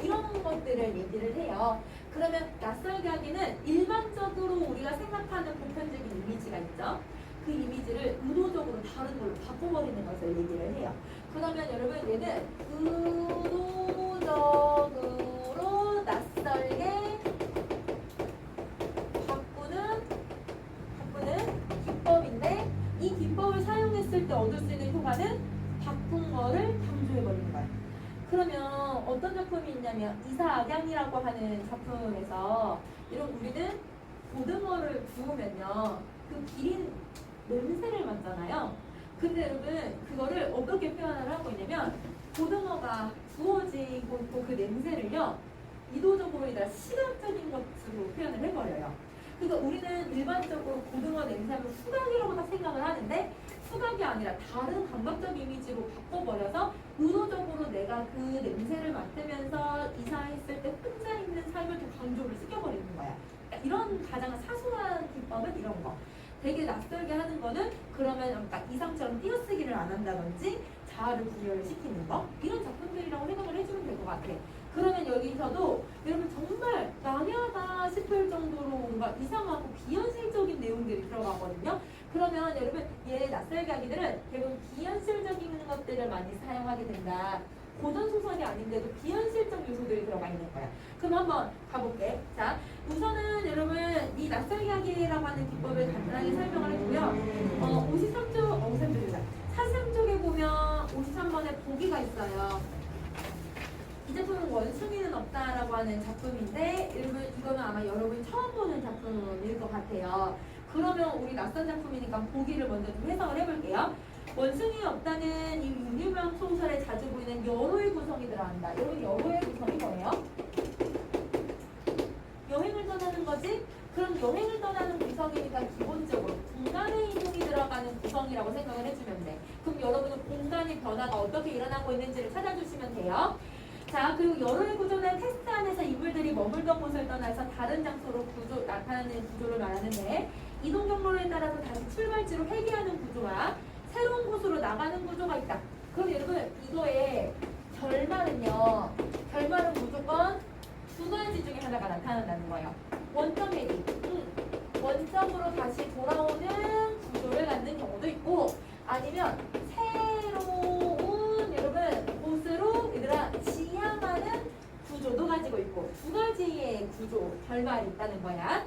이런 것들을 얘기를 해요. 그러면 낯설게 하기는 일반적으로 우리가 생각하는 보편적인 이미지가 있죠. 그 이미지를 의도적으로 다른 걸로 바꿔버리는 것을 얘기를 해요. 그러면 여러분 얘는 의도적으로 상대방과는 바꾼 거를 강조해버리는 거야. 그러면 어떤 작품이 있냐면 이사악양이라고 하는 작품에서 이런 우리는 고등어를 구우면요 그 기린 냄새를 맡잖아요. 근데 여러분 그거를 어떻게 표현을 하고 있냐면 고등어가 구워지고 있고 그 냄새를요 이도적으로 아니라 시각적인 것으로 표현을 해버려요. 그러니까 우리는 일반적으로 고등어 냄새하면 후각이라고 딱 생각을 하는데 후각이 아니라 다른 감각적 이미지로 바꿔버려서 의도적으로 내가 그 냄새를 맡으면서 이사했을 때 혼자 있는 삶을 더 강조를 시켜버리는 거야. 그러니까 이런 가장 사소한 기법은 이런 거. 되게 낯설게 하는 거는 그러면 아까 이상처럼 띄어쓰기를 안 한다든지 자아를 분열을 시키는 거 이런 작품들이라고 생각을 해주면 될 것 같아. 그러면 여기서도 여러분 정말 난해하다 싶을 정도로 뭔가 이상하고 비현실적인 내용들이 들어가거든요. 그러면 여러분 얘 낯설게 하기들은 대부분 비현실적인 것들을 많이 사용하게 된다. 고전 소설이 아닌데도 비현실적 요소들이 들어가 있는 거야. 그럼 한번 가볼게. 자, 우선은 여러분 이 낯설게 하기라고 하는 기법을 간단하게 설명을 해주고요. 53쪽입니다. 43쪽에 보면 53번에 보기가 있어요. 이 작품은 원숭이는 없다라고 하는 작품인데 여러분 이거는 아마 여러분이 처음 보는 작품일 것 같아요. 그러면 우리 낯선 작품이니까 보기를 먼저 좀 해석을 해볼게요. 원숭이 없다는 이 유명 소설에 자주 보이는 여로의 구성이 들어간다. 여러분 여로의 구성이 뭐예요? 여행을 떠나는 거지? 그럼 여행을 떠나는 구성이니까 기본적으로 공간의 이동이 들어가는 구성이라고 생각을 해주면 돼. 그럼 여러분은 공간의 변화가 어떻게 일어나고 있는지를 찾아주시면 돼요. 자, 그리고 여로의 구조는 테스트 안에서 인물들이 머물던 곳을 떠나서 다른 장소로 나타나는 구조를 말하는데 이동 경로에 따라서 다시 출발지로 회귀하는 구조와 새로운 곳으로 나가는 구조가 있다. 그럼 여러분 이거의 결말은요. 결말은 무조건 두 가지 중에 하나가 나타난다는 거예요. 원점 회귀. 원점으로 다시 돌아오는 구조를 갖는 경우도 있고 아니면 새로운 여러분 곳으로 얘들아 지향하는 구조도 가지고 있고 두 가지의 구조 결말이 있다는 거야.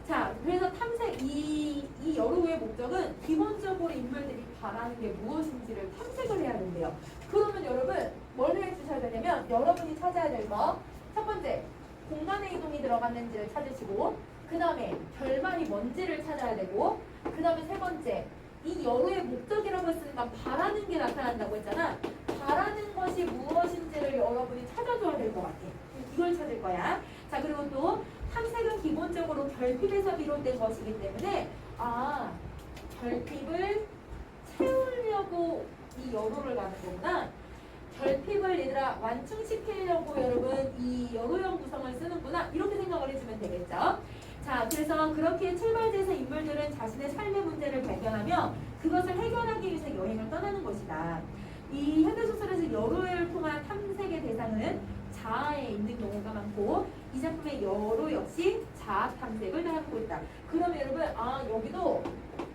자, 그래서 탐색 이 여로의 목적은 기본적으로 인물들이 바라는 게 무엇인지를 탐색을 해야 된대요. 그러면 여러분 뭘 해주셔야 되냐면 여러분이 찾아야 될 거 첫 번째 공간의 이동이 들어갔는지를 찾으시고 그 다음에 결말이 뭔지를 찾아야 되고 그 다음에 세 번째 이 여로의 목적이라고 했으니까 바라는 게 나타난다고 했잖아. 바라는 것이 무엇인지를 여러분이 찾아줘야 될 것 같아. 이걸 찾을 거야. 자, 그리고 또 탐색은 기본적으로 결핍에서 비롯된 것이기 때문에 결핍을 채우려고 이 여로를 가는 거구나. 결핍을 얘들아 완충시키려고 여러분 이 여로형 구성을 쓰는구나. 이렇게 생각을 해주면 되겠죠. 자, 그래서 그렇게 출발지에서 인물들은 자신의 삶의 문제를 발견하며 그것을 해결하기 위해서 여행을 떠나는 것이다. 이 현대소설에서 여로를 통한 탐색의 대상은 자아에 있는 경우가 많고 이 작품의 여로 역시 자아 탐색을 하고 있다. 그러면 여러분 여기도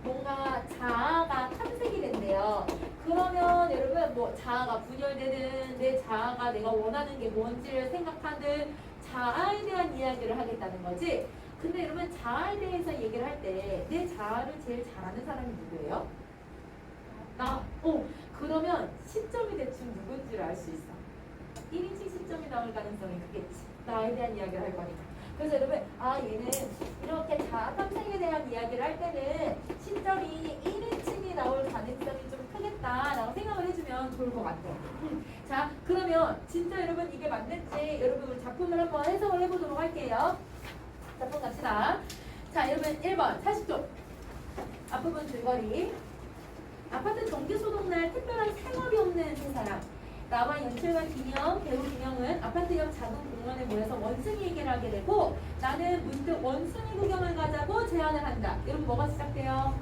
뭔가 자아가 탐색이 된대요. 그러면 여러분 뭐 자아가 분열되든 내 자아가 내가 원하는 게 뭔지를 생각하는 자아에 대한 이야기를 하겠다는 거지. 근데 여러분 자아에 대해서 얘기를 할 때 내 자아를 제일 잘 아는 사람이 누구예요? 나. 그러면 시점이 대충 누군지를 알 수 있어. 1인칭 시점이 나올 가능성이 크겠지. 나에 대한 이야기를 할 거니까. 그래서 여러분 얘는 이렇게 자아 탐색에 대한 이야기를 할 때는 시점이 1인칭이 나올 가능성이 좀 크겠다라고 생각을 해주면 좋을 것 같아요. 자, 그러면 진짜 여러분 이게 맞는지 여러분 우리 작품을 한번 해석을 해보도록 할게요. 작품 갑시다. 자, 여러분 1번 40쪽 앞부분 줄거리. 아파트 정기소독날 특별한 생업이 없는 세 사람. 나와 연출가 김영, 배우 김영은 아파트 옆 작은 공원에 모여서 원숭이 얘기를 하게 되고 나는 문득 원숭이 구경을 가자고 제안을 한다. 여러분 뭐가 시작돼요?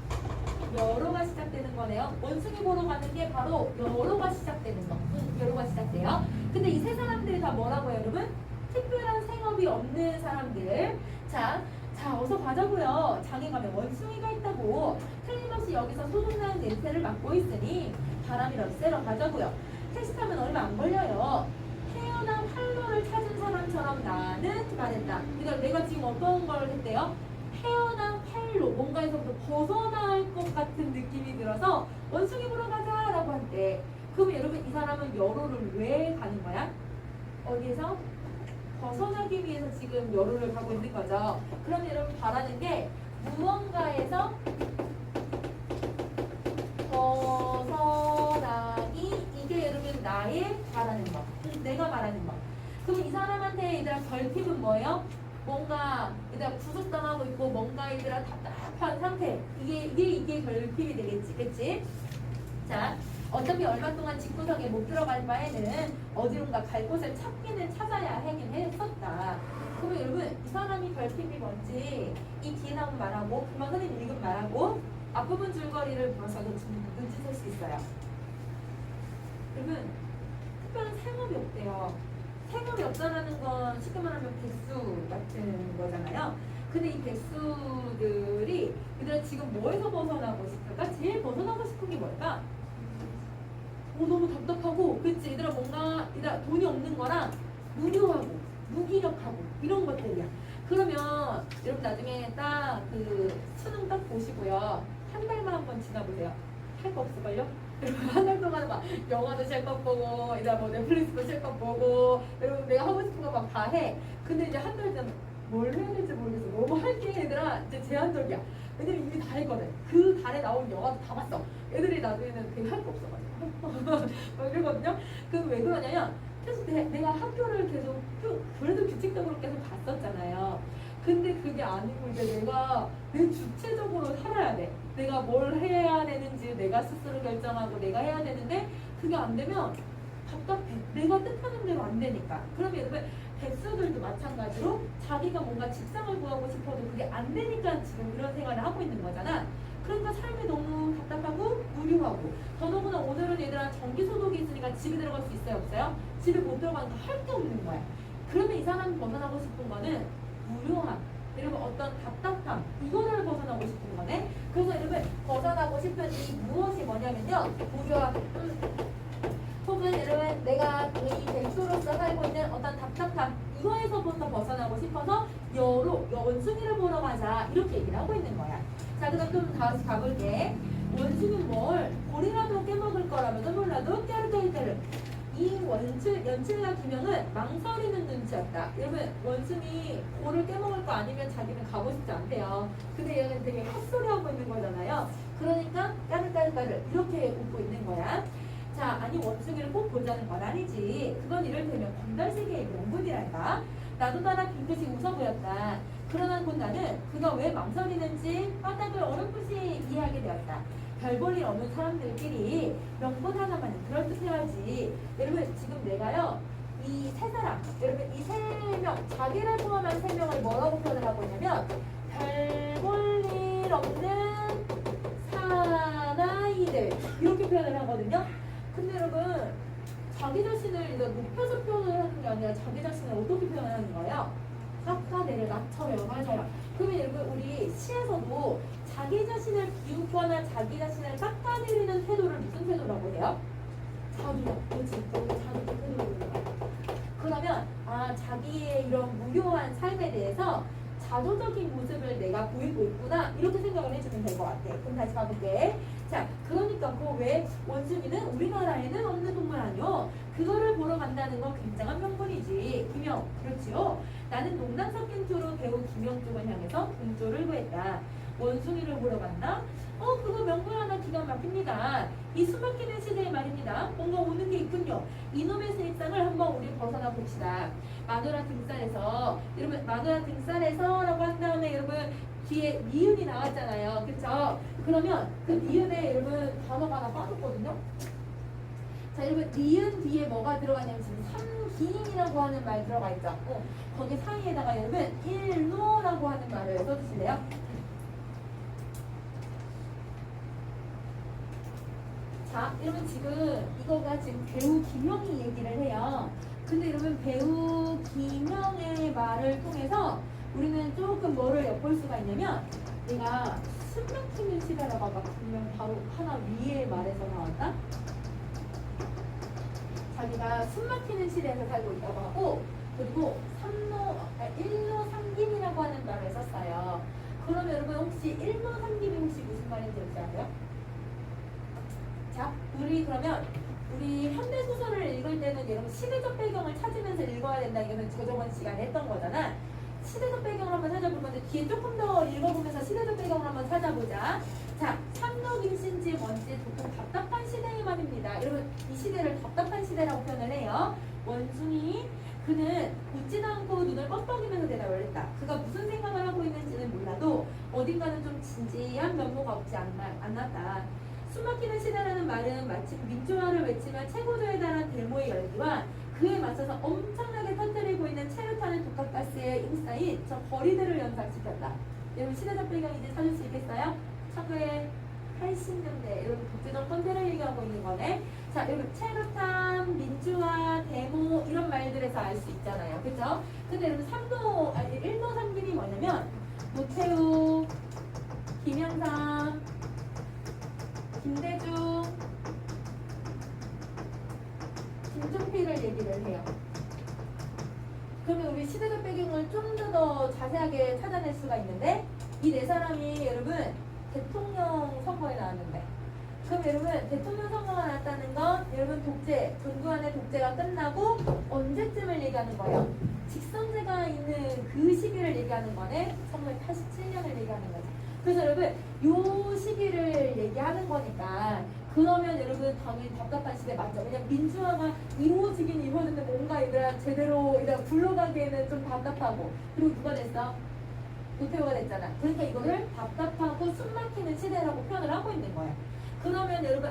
여로가 시작되는 거네요. 원숭이 보러 가는 게 바로 여로가 시작되는 거. 여로가 시작돼요. 근데 이 세 사람들이 다 뭐라고요, 여러분? 특별한 생업이 없는 사람들. 자, 어서 가자고요. 장에 가면 원숭이가 있다고. 틀림없이 여기서 소독나는 냄새를 맡고 있으니 바람이라도 쐬러 가자고요. 택시 타면 얼마 안 걸려요. 태어난 활로를 찾은 사람처럼 나는 말했다. 그러니까 내가 지금 어떤 걸 했대요? 태어난 활로, 뭔가에서부터 벗어날 것 같은 느낌이 들어서 원숭이 보러 가자라고 그럼 여러분 이 사람은 여로를 왜 가는 거야? 어디에서? 벗어나기 위해서 지금 여로를 가고 있는 거죠. 그럼 여러분 바라는 게 무언가에서 벗어나기, 이게 여러분 나의 바라는 거, 내가 말하는 거. 그럼 이 사람한테 얘들아 결핍은 뭐예요? 뭔가 얘들아 구속당하고 있고 뭔가 얘들아 답답한 상태, 이게 결핍이 되겠지, 그치? 자, 어차피 얼마 동안 집구석에 못 들어갈 바에는 어디론가 갈 곳을 찾기는 찾아야 하긴 했었다. 그러면 여러분 이 사람이 결핍이 뭔지 이 뒤에 나온 말하고 금방 선생님 읽은 말하고 앞부분 줄거리를 보면서도 눈치챌 수 있어요. 여러분 특별한 생업이 없대요. 생업이 없다라는 건 쉽게 말하면 백수 같은 거잖아요. 근데 이 백수들이 얘들아 지금 뭐에서 벗어나고 싶을까? 제일 벗어나고 싶은 게 뭘까? 너무 답답하고, 그치? 얘들아 뭔가 얘들아 돈이 없는 거랑 무료하고 무기력하고 이런 것들이야. 그러면 여러분 나중에 딱 그 수능 딱 보시고요. 한 달만 한번 지나보세요. 할 거 없을걸요? 여러분 한 달 동안 막 영화도 실컷 보고 얘들아 뭐 넷플릭스도 실컷 보고 여러분 내가 하고 싶은 거 막 다 해. 근데 이제 한 달 되면 뭘 해야 될지 모르겠어. 뭐 할게 얘들아 이제 제한적이야. 왜냐면 이미 다 했거든. 그 달에 나온 영화도 다 봤어. 애들이 나중에는 되게 할 거 없어가지고 이러거든요. 그럼 왜 그러냐면 계속 내가 학교를 계속 그래도 규칙적으로 계속 갔었잖아요. 근데 그게 아니고 이제 내가 내 주체적으로 살아야 돼. 내가 뭘 해야 되는지 내가 스스로 결정하고 내가 해야 되는데 그게 안 되면 답답해. 내가 뜻하는 대로 안 되니까. 그러면 여러분 백수들도 마찬가지로 자기가 뭔가 직장을 구하고 싶어도 그게 안 되니까 지금 이런 생활을 하고 있는 거잖아. 그러니까 삶이 너무 답답하고 무료하고 더더구나 오늘은 얘들아 정기소득이 있으니까 집에 들어갈 수 있어요 없어요? 집에 못 들어가니까 할 게 없는 거야. 그러면 이 사람이 벗어나고 싶은 거는 무료함, 여러분 어떤 답답함 이거를 벗어나고 싶은 거네. 그래서 여러분 벗어나고 싶은 이 무엇이 뭐냐면요 무료함 혹은 여러분 내가 이 백수로서 살고 있는 어떤 답답함 이거에서부터 벗어나고 싶어서 여로 원숭이를 보러 가자 이렇게 얘기를 하고 있는 거야. 자 그럼 좀 다시 가볼게. 원숭이는 뭘 고리라도 깨먹을 거라면서 몰라도 깨르깨르깨르 이 연출과 기명은 망설이는 눈치였다. 여러분 원숭이 고를 깨먹을 거 아니면 자기는 가고 싶지 않대요. 근데 얘는 되게 헛소리하고 있는 거잖아요. 그러니까 까르까르까르 이렇게 웃고 있는 거야. 자 아니 원숭이를 꼭 보자는 건 아니지. 그건 이를테면 건달세계의 명분이랄까. 나도 나라 빙긋이 웃어 보였다. 그러나 곧 나는 그가 왜 망설이는지 까닭을 어렴풋이 이해하게 되었다. 별 볼 일 없는 사람들끼리 명분 하나만은 그럴듯해야지. 여러분 지금 내가요 이 세 사람 여러분 이 세 명 자기를 포함한 세 명을 뭐라고 표현을 하고 있냐면 별 볼 일 없는 사나이들 이렇게 표현을 하거든요. 근데 여러분 자기 자신을 이제 높여서 표현을 하는 게 아니라 자기 자신을 어떻게 표현하는 거예요? 깎아내려 낮춰요. 맞아요. 그러면 여러분 우리 시에서도 자기 자신을 비웃거나 자기 자신을 깎아내리는 태도를 무슨 태도라고 해요? 자기다. 그렇지. 자기 태도라고 해요. 그러면 자기의 이런 무료한 삶에 대해서 자조적인 모습을 내가 보이고 있구나 이렇게 생각을 해주면 될 것 같아. 그럼 다시 가볼게. 자, 그러니까 그 왜 원숭이는 우리나라에는 없는 동물 아니요? 그거를 보러 간다는 건 굉장한 명분이지. 김영, 그렇지요? 나는 농담 섞인 투로 배우 김영 쪽을 향해서 공조를 구했다. 원숭이를 보러 간다? 그거 명분 하나 기가 막힙니다. 이 숨막히는 시대에 말입니다. 뭔가 오는 게 있군요. 이놈의 세상을 한번 우리 벗어나 봅시다. 마누라 등살에서 여러분 마누라 등살에서라고 한 다음에 여러분 뒤에 니은이 나왔잖아요. 그쵸? 그러면 그 니은에 여러분 단어가 하나 빠졌거든요. 자 여러분 니은 뒤에 뭐가 들어가냐면 지금 삼기인이라고 하는 말 들어가 있죠. 거기 사이에다가 여러분 일노라고 하는 말을 써주실래요? 자, 여러분 지금 이거가 지금 배우 김영이 얘기를 해요. 근데 여러분 배우 김영의 말을 통해서 우리는 조금 뭐를 엿볼 수가 있냐면 내가 숨막히는 시대라고 아까 분명 바로 하나 위에 말에서 나왔다. 자기가 숨막히는 시대에서 살고 있다고 하고 그리고 일노 삼김이라고 하는 말을 썼어요. 그러면 여러분 혹시 일노 삼김이 혹시 무슨 말인지 혹시 아세요? 자, 우리 그러면 우리 현대소설을 읽을 때는 여러분 시대적 배경을 찾으면서 읽어야 된다. 이거는 저저번 시간에 했던 거잖아. 시대적 배경을 한번 찾아볼 건데 뒤에 조금 더 읽어보면서 시대적 배경을 한번 찾아보자. 자, 삼덕임신지 뭔지 보통 답답한 시대의 말입니다. 여러분 이 시대를 답답한 시대라고 표현을 해요. 원숭이 그는 웃지도 않고 눈을 껌뻑이면서 대답을 했다. 그가 무슨 생각을 하고 있는지는 몰라도 어딘가는 좀 진지한 면모가 없지 않았다. 숨막히는 시대라는 말은 마치 민주화를 외치며 최고조에 달한 데모의 열기와 그에 맞서서 엄청나게 터뜨리고 있는 체류탄의 독학가스에 휩싸인 저 거리들을 연상시켰다. 여러분 시대적 배경 이제 찾을 수 있겠어요? 1980년대 여러분 국제적 현대를 얘기하고 있는 거네. 자, 여러분 체류탄, 민주화, 데모 이런 말들에서 알 수 있잖아요. 그죠? 근데 여러분 1도 3김이 뭐냐면 노태우, 김영삼, 김대중, 김종필을 얘기를 해요. 그러면 우리 시대적 배경을 좀 더 자세하게 찾아낼 수가 있는데 이 네 사람이 여러분 대통령 선거에 나왔는데 그럼 여러분 대통령 선거가 나왔다는 건 여러분 독재, 전두환의 독재가 끝나고 언제쯤을 얘기하는 거예요? 직선제가 있는 그 시기를 얘기하는 거네. 1987년을 얘기하는 거죠. 그래서 여러분 요 시기를 얘기하는 거니까 그러면 여러분 당연히 답답한 시대 맞죠? 왜냐면 민주화가 이루어지긴 이루어졌는데 뭔가 이들 제대로 굴러가기에는 좀 답답하고 그리고 누가 됐어? 노태우가 됐잖아. 그러니까 이거를 답답하고 숨막히는 시대라고 표현을 하고 있는 거야. 그러면 여러분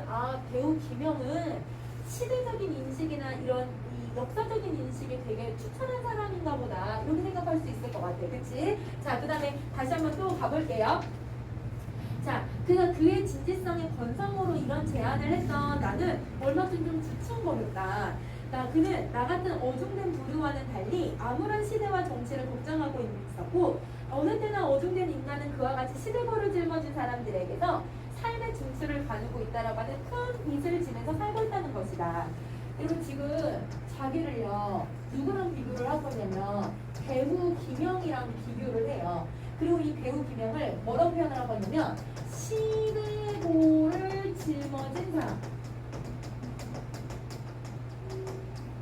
배우 김영은 시대적인 인식이나 이런 이 역사적인 인식이 되게 추천한 사람인가 보다 이렇게 생각할 수 있을 것 같아. 그치? 자, 그 다음에 다시 한번 또 가볼게요. 자, 그가 그의 진지성의 건성으로 이런 제안을 했던 나는 얼마쯤 좀 지친거렸다. 그는 나 같은 어중된 부류와는 달리 암울한 시대와 정치를 걱정하고 있었고 어느 때나 어중된 인간은 그와 같이 시대거를 짊어진 사람들에게서 삶의 중추를 가누고 있다라고 하는 큰 빚을 지면서 살고 있다는 것이다. 그리고 지금 자기를요 누구랑 비교를 하고 있냐면 배우 김영이랑 비교를 해요. 그리고 이 배우 김영을 뭐라고 표현을 하고 있냐면 시대고를 짊어진 사람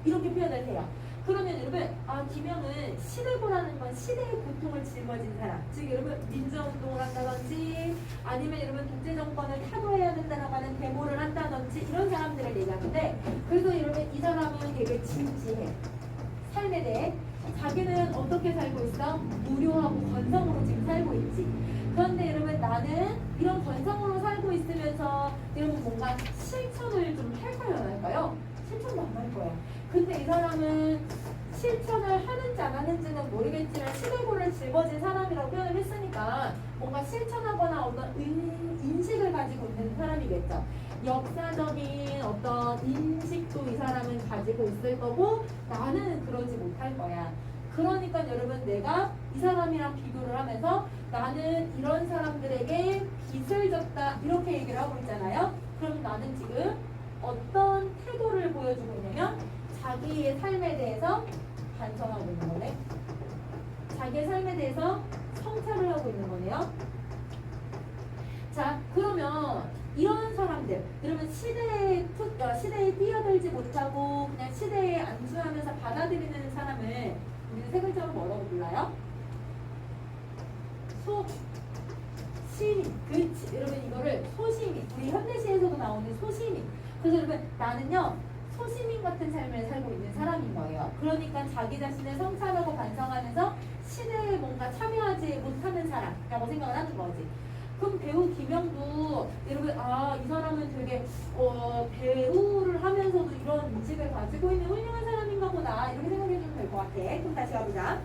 이렇게 표현을 해요. 그러면 여러분 김영은 시대고라는 건 시대의 고통을 짊어진 사람 즉 여러분 민주화운동을 한다든지 아니면 여러분 독재정권을 타도해야 된다라고 하는 데모를 한다든지 이런 사람들을 얘기하는데 그래서 여러분 이 사람은 되게 진지해. 삶에 대해 자기는 어떻게 살고 있어? 무료하고 건성으로 지금 살고 있지. 그런데 여러분 나는 이런 건성으로 살고 있으면서 여러분 뭔가 실천을 좀 할까요 안 할까요? 실천도 안 할 거야. 근데 이 사람은 실천을 하는지 안 하는지는 모르겠지만 시대고를 짊어진 사람이라고 표현을 했으니까 뭔가 실천하거나 어떤 인식을 가지고 있는 사람이겠죠. 역사적인 어떤 인식도 이 사람은 가지고 있을 거고 나는 그러지 못할 거야. 그러니까 여러분 내가 이 사람이랑 비교를 하면서 나는 이런 사람들에게 빚을 졌다 이렇게 얘기를 하고 있잖아요. 그럼 나는 지금 어떤 태도를 보여주고 있냐면 자기의 삶에 대해서 반성하고 있는 거네. 자기의 삶에 대해서 성찰을 하고 있는 거네요. 자, 그러면 이런 사람들, 여러분 시대에 뛰어들지 못하고 그냥 시대에 안주하면서 받아들이는 사람을 우리는 세 글자로 뭐라고 불러요? 소시민. 그렇지. 여러분 이거를 소시민. 우리 현대시에서도 나오는 소시민. 그래서 여러분 나는요 소시민 같은 삶을 살고 있는 사람인 거예요. 그러니까 자기 자신을 성찰하고 반성하면서 시대에 뭔가 참여하지 못하는 사람이라고 생각을 하는 거지. 그럼 배우 김영도 여러분 이 사람은 되게 배우를 하면서도 이런 인식을 가지고 있는 훌륭한 사람인가 보다 이렇게 생각해주면 될 것 같아. 그럼 다시 가보자.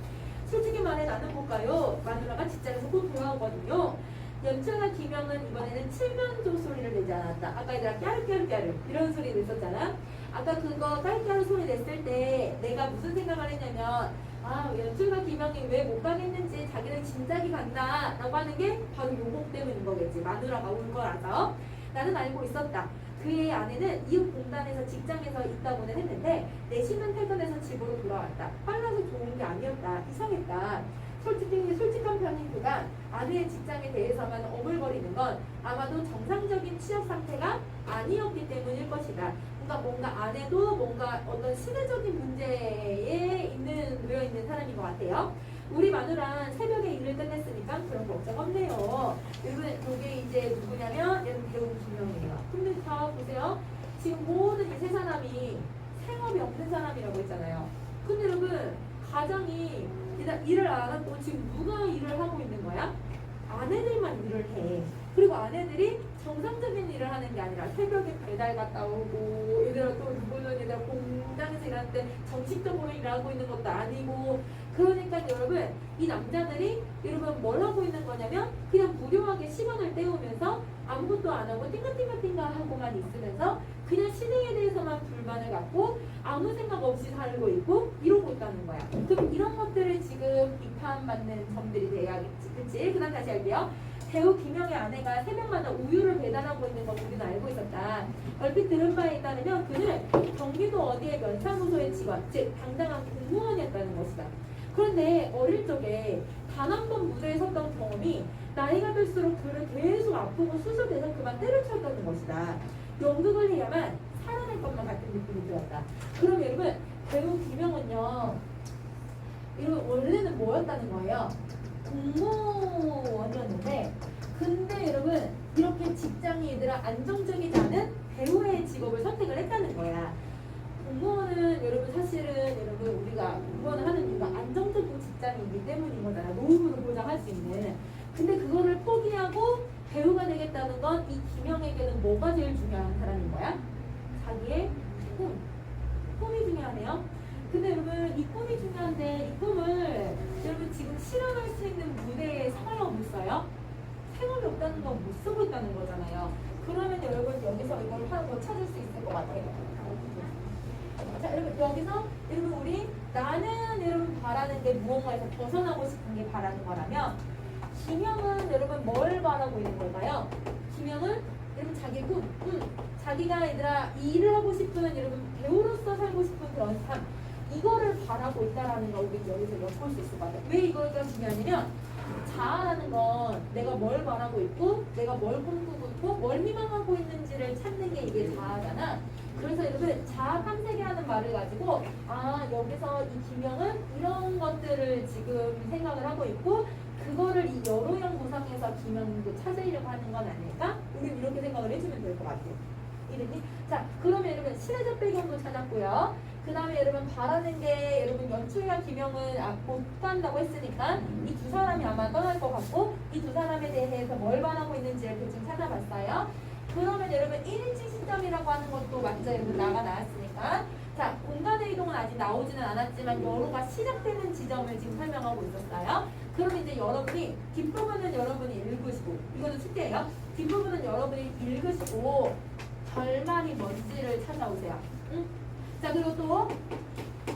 솔직히 말해 나는 볼까요? 마누라가 직장에서 곧 돌아오거든요. 연출가 김영은 이번에는 칠면조 소리를 내지 않았다. 아까 얘들아 까르까르까르 이런 소리 냈었잖아. 아까 그거 까르까르 소리 냈을 때 내가 무슨 생각을 했냐면 연출가 김영이 왜 못 가겠는지 자기는 진작이 간다 라고 하는 게 바로 요곡 때문인 거겠지. 마누라가 올 거라서. 나는 알고 있었다. 그의 아내는 이웃 공단에서 직장에서 있다고는 했는데 내쉬는 퇴근해서 집으로 돌아왔다. 빨라서 좋은 게 아니었다. 이상했다. 솔직한 편인 그가 아내의 직장에 대해서만 어물거리는 건 아마도 정상적인 취업 상태가 아니었기 때문일 것이다. 그러니까 뭔가 안에도 뭔가 어떤 시대적인 문제에 놓여 있는 사람인 것 같아요. 우리 마누라 새벽에 일을 끝냈으니까 그런 걱정 없네요. 여러분 이게 이제 누구냐면 여러분 배우 김영이에요. 근데 다 보세요. 지금 모든 이 세 사람이 생업이 없는 사람이라고 했잖아요. 근데 여러분 가장이 일을 안 하고 지금 누가 일을 하고 있는 거야? 아내들만 일을 해. 그리고 아내들이 정상적인 일을 하는 게 아니라 새벽에 배달 갔다 오고 얘들아 또 누구는 얘들아 공장에서 일하는데 정식적으로 일하고 있는 것도 아니고 그러니까 여러분 이 남자들이 여러분 뭘 하고 있는 거냐면 그냥 무료하게 시간을 때우면서 아무것도 안 하고 띵가띵가띵가 하고만 있으면서 그냥 시댁에 대해서만 불만을 갖고 아무 생각 없이 살고 있고 이러고 있다는 거야. 그럼 이런 것들을 지금 비판받는 점들이 돼야겠지. 그치? 그 다음 다시 할게요. 배우 김영의 아내가 새벽마다 우유를 배달하고 있는 거 우리는 알고 있었다. 얼핏 들은 바에 따르면 그는 경기도 어디의 면사무소의 직원, 즉 당당한 공무원이었다는 것이다. 그런데 어릴 적에 단 한 번 무대에 섰던 경험이 나이가 들수록 그를 계속 아프고 수술돼서 그만 때려쳤다는 것이다. 연극을 해야만 살아날 것만 같은 느낌이 들었다. 그럼 여러분 배우 김영은요, 여러분 원래는 뭐였다는 거예요? 공무원이었는데 근데 여러분 이렇게 직장이 얘들아 안정적이지 않은 배우의 직업을 선택을 했다는 거야. 공무원은 여러분 사실은 여러분 우리가 공무원을 하는 이유가 안정적인 직장이기 때문인 거잖아. 노후를 보장할 수 있는. 근데 그거를 포기하고 배우가 되겠다는 건 이 김영에게는 뭐가 제일 중요한 사람인 거야? 자기의 꿈. 꿈이 중요하네요. 근데 여러분 이 꿈이 중요한데 이 꿈을 여러분 지금 실현할 수 있는 무대에 서요 못 써요? 생업이 없다는 건 못 쓰고 있다는 거잖아요. 그러면 여러분 여기서 이걸 하는 거 찾을 수 있을 것 같아요. 자 여러분 여기서 여러분 우리 나는 여러분 바라는 게 무언가에서 벗어나고 싶은 게 바라는 거라면 김영은 여러분 뭘 바라고 있는 걸까요? 김영은 여러분 자기 꿈, 자기가 얘들아 일을 하고 싶은 여러분 배우로서 살고 싶은 그런 삶 이거를 바라고 있다라는 걸 우리 여기서 엿볼 수 있을 것 같아요. 왜 이거가 중요하냐면 자아라는 건 내가 뭘 바라고 있고 내가 뭘 꿈꾸고 있고 뭘 희망하고 있는지를 찾는 게 이게 자아잖아. 그래서 여러분 자아 탐색이라는 말을 가지고 아 여기서 이 김영은 이런 것들을 지금 생각을 하고 있고 그거를 이 여로형 구성에서 김영도 찾으려고 하는 건 아닐까? 우리 이렇게 생각을 해주면 될 것 같아요. 이름이? 자 그러면 여러분 시대적 배경도 찾았고요. 그 다음에 여러분 바라는 게 여러분 연출과 김영은 못 간다고 했으니까 이 두 사람이 아마 떠날 것 같고 이 두 사람에 대해서 뭘 바라고 있는지를 대충 찾아봤어요. 그러면 여러분 1인칭 시점이라고 하는 것도 먼저 여러분 나왔으니까 자 공간의 이동은 아직 나오지는 않았지만 여로가 시작되는 지점을 지금 설명하고 있었어요. 그럼 이제 여러분이 뒷부분은 여러분이 읽으시고 이거는 숙제예요. 뒷부분은 여러분이 읽으시고 결말이 뭔지를 찾아오세요. 응? 자 그리고 또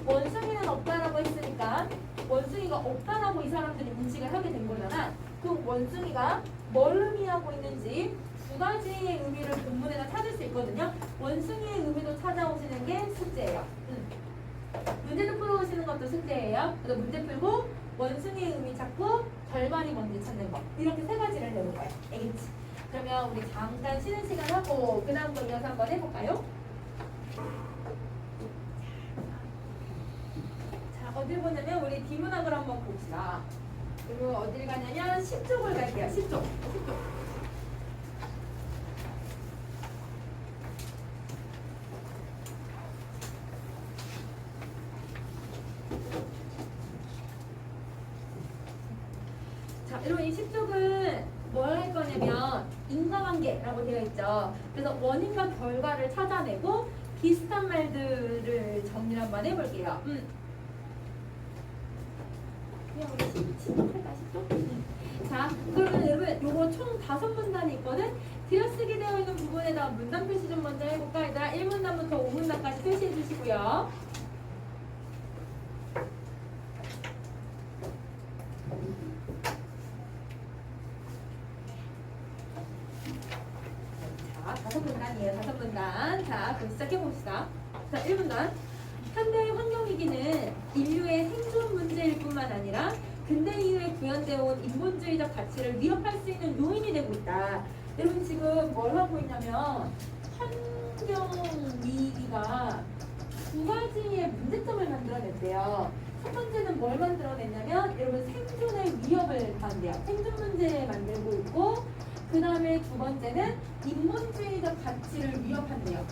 원숭이는 없다라고 했으니까 원숭이가 없다라고 이 사람들이 인식을 하게 된 거잖아. 그럼 원숭이가 뭘 의미하고 있는지 두 가지의 의미를 본문에다 찾을 수 있거든요. 원숭이의 의미도 찾아오시는 게 숙제예요. 문제도 풀어오시는 것도 숙제예요. 그래서 문제 풀고 원숭이의 의미 찾고 결말이 뭔지 찾는 거 이렇게 세 가지를 해볼 거예요. 알겠지? 그러면 우리 잠깐 쉬는 시간 하고 그 다음 거 이어서 한번 해볼까요? 어딜 보냐면 우리 비문학을 한번 봅시다. 그리고 어딜 가냐면 10쪽을 갈게요. 10쪽. 자, 여러분 이 10쪽은 뭘 할 거냐면 인과관계라고 되어 있죠. 그래서 원인과 결과를 찾아내고 비슷한 말들을 정리를 한번 해볼게요. 그냥 우리 10쪽 할까? 10쪽? 자, 그러면 여러분 요거 총 5문단이 있거든? 들여쓰기 되어 있는 부분에다가 문단 표시 좀 먼저 해볼까? 얘들아 1문단부터 5문단까지 표시해 주시고요. 자, 5문단이에요. 5문단. 자, 그럼 시작해봅시다. 자, 1문단. 현대의 환경위기는 인류의 생존 문제일 뿐만 아니라 근대 이후에 구현되어 온 인본주의적 가치를 위협할 수 있는 요인이 되고 있다. 여러분 지금 뭘 하고 있냐면 환경위기가 두 가지의 문제점을 만들어냈대요. 첫 번째는 뭘 만들어냈냐면 여러분 생존의 위협을 가한대요. 생존 문제 만들고 있고 그 다음에 두 번째는 인본주의적 가치를 위협한대요.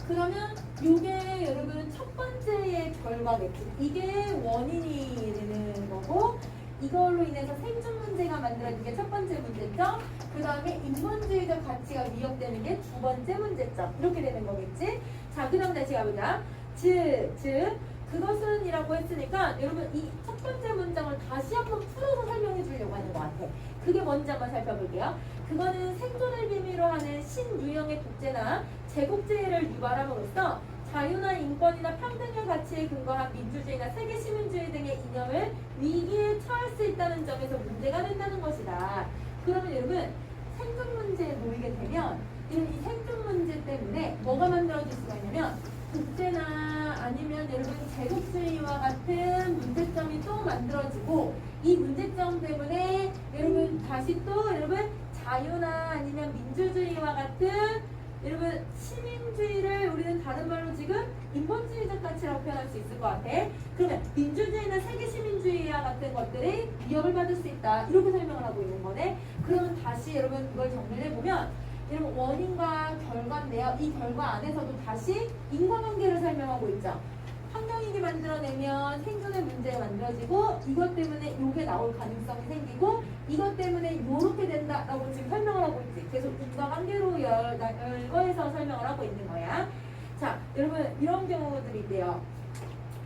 그러면 이게 여러분 첫 번째의 결과겠죠. 이게 원인이 되는 거고 이걸로 인해서 생존 문제가 만들어진 게 첫 번째 문제점. 그 다음에 인본주의적 가치가 위협되는 게 두 번째 문제점. 이렇게 되는 거겠지. 자, 그 다음 다시 가보자. 즉 그것은 이라고 했으니까 여러분 이 첫 번째 문장을 다시 한번 풀어서 설명해 주려고 하는 것 같아. 그게 뭔지 한번 살펴볼게요. 그거는 생존을 비밀로 하는 신유형의 독재나 제국주의를 유발함으로써 자유나 인권이나 평등의 가치에 근거한 민주주의나 세계 시민주의 등의 이념을 위기에 처할 수 있다는 점에서 문제가 된다는 것이다. 그러면 여러분 생존 문제에 놓이게 되면 이 생존 문제 때문에 뭐가 만들어질 수가 있냐면 독재나 아니면 여러분 제국주의와 같은 문제점이 또 만들어지고 이 문제점 때문에 여러분 다시 또 여러분 자유나 아니면 민주주의와 같은 여러분 시민주의를 우리는 다른 말로 지금 인본주의적 가치라고 표현할 수 있을 것 같아. 그러면 민주주의나 세계 시민주의와 같은 것들이 위협을 받을 수 있다. 이렇게 설명을 하고 있는 거네. 그러면 다시 여러분 이걸 정리를 해보면 여러분 원인과 결과인데요. 이 결과 안에서도 다시 인과관계를 설명하고 있죠. 환경위기 만들어내면 생존의 문제가 만들어지고 이것 때문에 요게 나올 가능성이 생기고 이것 때문에 요렇게 된다라고 지금 설명을 하고 있지. 계속 인과관계로 열거해서 설명을 하고 있는 거야. 자, 여러분 이런 경우들이 있대요.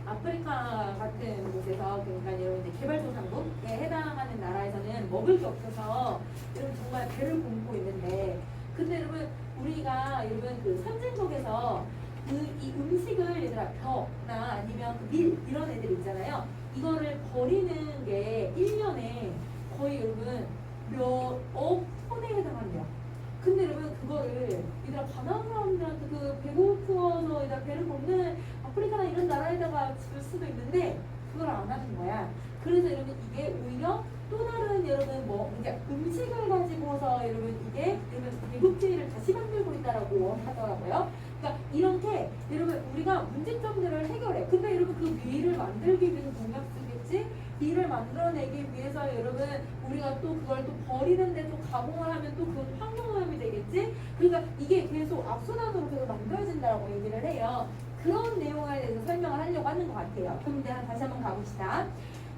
아프리카 같은 곳에서 그러니까 여러분 이제 개발도상국에 해당하는 나라에서는 먹을 게 없어서 여러분 정말 배를 굶고 있는데 근데 여러분 우리가 여러분 그 선진국에서 이 음식을 얘들아 벼나 아니면 그 밀 이런 애들 있잖아요. 이거를 버리는 게 1년에 거의 여러분 몇억 톤에 해당한대요. 근데 여러분 그거를 얘들아 가난한 사람들한테 그 배고프어서 얘들아 배를 고프는 아프리카나 이런 나라에다가 줄 수도 있는데 그걸 안 하는 거야. 그래서 여러분 이게 오히려 또 다른 여러분 뭐 이제 음식을 가지고서 여러분 이게 여러분 배고픔을 다시 만들고 있다라고 하더라고요. 그러니까 이렇게 여러분 우리가 문제점들을 해결해. 근데 여러분 그 밀을 만들기 위해서 농약 쓰겠지? 밀을 만들어내기 위해서 여러분 우리가 또 그걸 또 버리는데 또 가공을 하면 또 그건 환경오염이 되겠지? 그러니까 이게 계속 악순환으로 계속 만들어진다고 얘기를 해요. 그런 내용에 대해서 설명을 하려고 하는 것 같아요. 그럼 이제 다시 한번 가봅시다.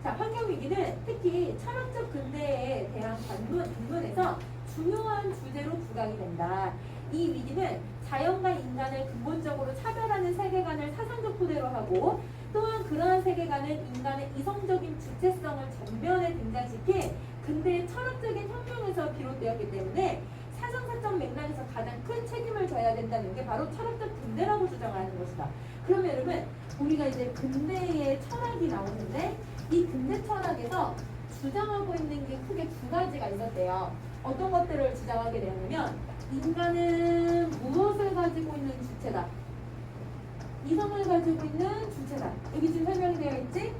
자, 환경위기는 특히 철학적 근대에 대한 반문에서 중요한 주제로 부각이 된다. 이 위기는 자연과 인간을 근본적으로 차별하는 세계관을 사상적 토대로 하고 또한 그러한 세계관은 인간의 이성적인 주체성을 전면에 등장시킨 근대의 철학적인 혁명에서 비롯되었기 때문에 사상사적 맥락에서 가장 큰 책임을 져야 된다는 게 바로 철학적 근대라고 주장하는 것이다. 그러면 여러분 우리가 이제 근대의 철학이 나오는데 이 근대 철학에서 주장하고 있는 게 크게 두 가지가 있었대요. 어떤 것들을 주장하게 되냐면 인간은 무엇을 가지고 있는 주체다. 이성을 가지고 있는 주체다. 여기 지금 설명이 되어 있지?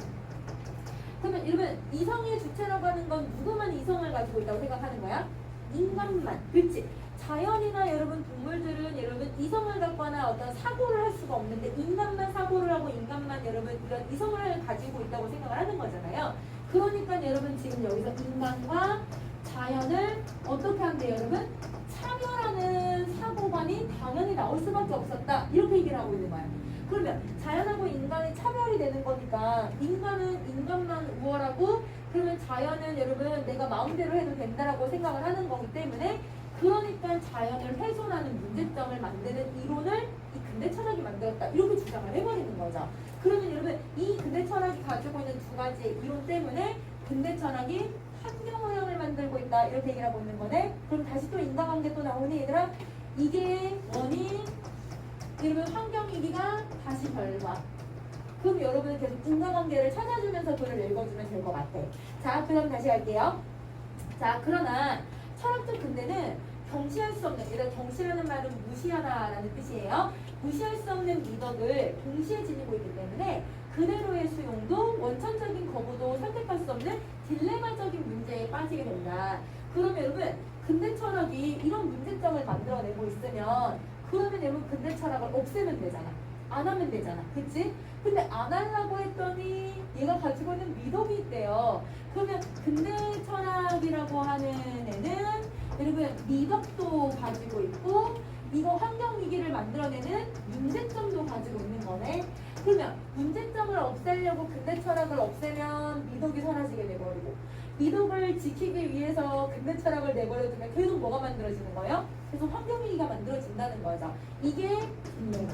그러면 여러분 이성의 주체라고 하는 건 누구만 이성을 가지고 있다고 생각하는 거야? 인간만. 그렇지? 자연이나 여러분 동물들은 여러분 이성을 갖거나 어떤 사고를 할 수가 없는데 인간만 사고를 하고 인간만 여러분 이런 이성을 가지고 있다고 생각을 하는 거잖아요. 그러니까 여러분 지금 여기서 인간과 자연을 어떻게 한대요 여러분? 차별하는 사고관이 당연히 나올 수밖에 없었다. 이렇게 얘기를 하고 있는 거야. 그러면 자연하고 인간이 차별이 되는 거니까 인간은 인간만 우월하고 그러면 자연은 여러분 내가 마음대로 해도 된다라고 생각을 하는 거기 때문에 그러니까 자연을 훼손하는 문제점을 만드는 이론을 이 근대 철학이 만들었다. 이렇게 주장을 해버리는 거죠. 그러면 여러분 이 근대 철학이 가지고 있는 두 가지 이론 때문에 근대 철학이 환경오염을 만들고 있다. 이렇게 얘기를 하고 있는 거네. 그럼 다시 또 인과관계 또 나오니 얘들아? 이게 원인 여러분 환경위기가 다시 결과. 그럼 여러분은 계속 인과관계를 찾아주면서 글을 읽어주면 될 것 같아. 자, 그럼 다시 할게요. 자, 그러나 철학적 근대는 경시할 수 없는, 얘들아 경시라는 말은 무시하다라는 뜻이에요. 무시할 수 없는 미덕을 동시에 지니고 있기 때문에 그대로의 수용도 원천적인 거부도 선택할 수 없는 딜레마적인 문제에 빠지게 된다. 그러면 여러분 근대 철학이 이런 문제점을 만들어내고 있으면 그러면 여러분 근대 철학을 없애면 되잖아. 안 하면 되잖아. 그치? 근데 안 하려고 했더니 얘가 가지고 있는 미덕이 있대요. 그러면 근대 철학이라고 하는 애는 여러분 미덕도 가지고 있고 이거 환경위기를 만들어내는 문제점도 가지고 있는 거네. 그러면 문제점을 없애려고 근대 철학을 없애면 미덕이 사라지게 돼버리고 미덕을 지키기 위해서 근대 철학을 내버려두면 계속 뭐가 만들어지는 거예요? 계속 환경위기가 만들어진다는 거죠. 이게 딜레마.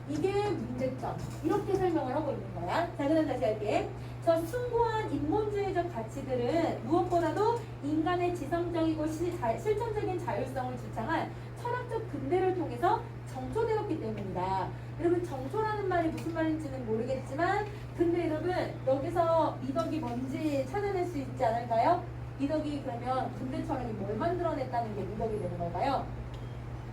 이게 문제점. 이렇게 설명을 하고 있는 거야. 자, 그럼 다시 할게. 저 숭고한 인본주의적 가치들은 무엇보다도 인간의 지성적이고 실천적인 자율성을 주창한 철학적 근대를 통해서 정초되었기 때문이다. 여러분 정초라는 말이 무슨 말인지는 모르겠지만 근데 여러분 여기서 미덕이 뭔지 찾아낼 수 있지 않을까요? 미덕이 그러면 근대 철학이 뭘 만들어냈다는 게 미덕이 되는 건가요?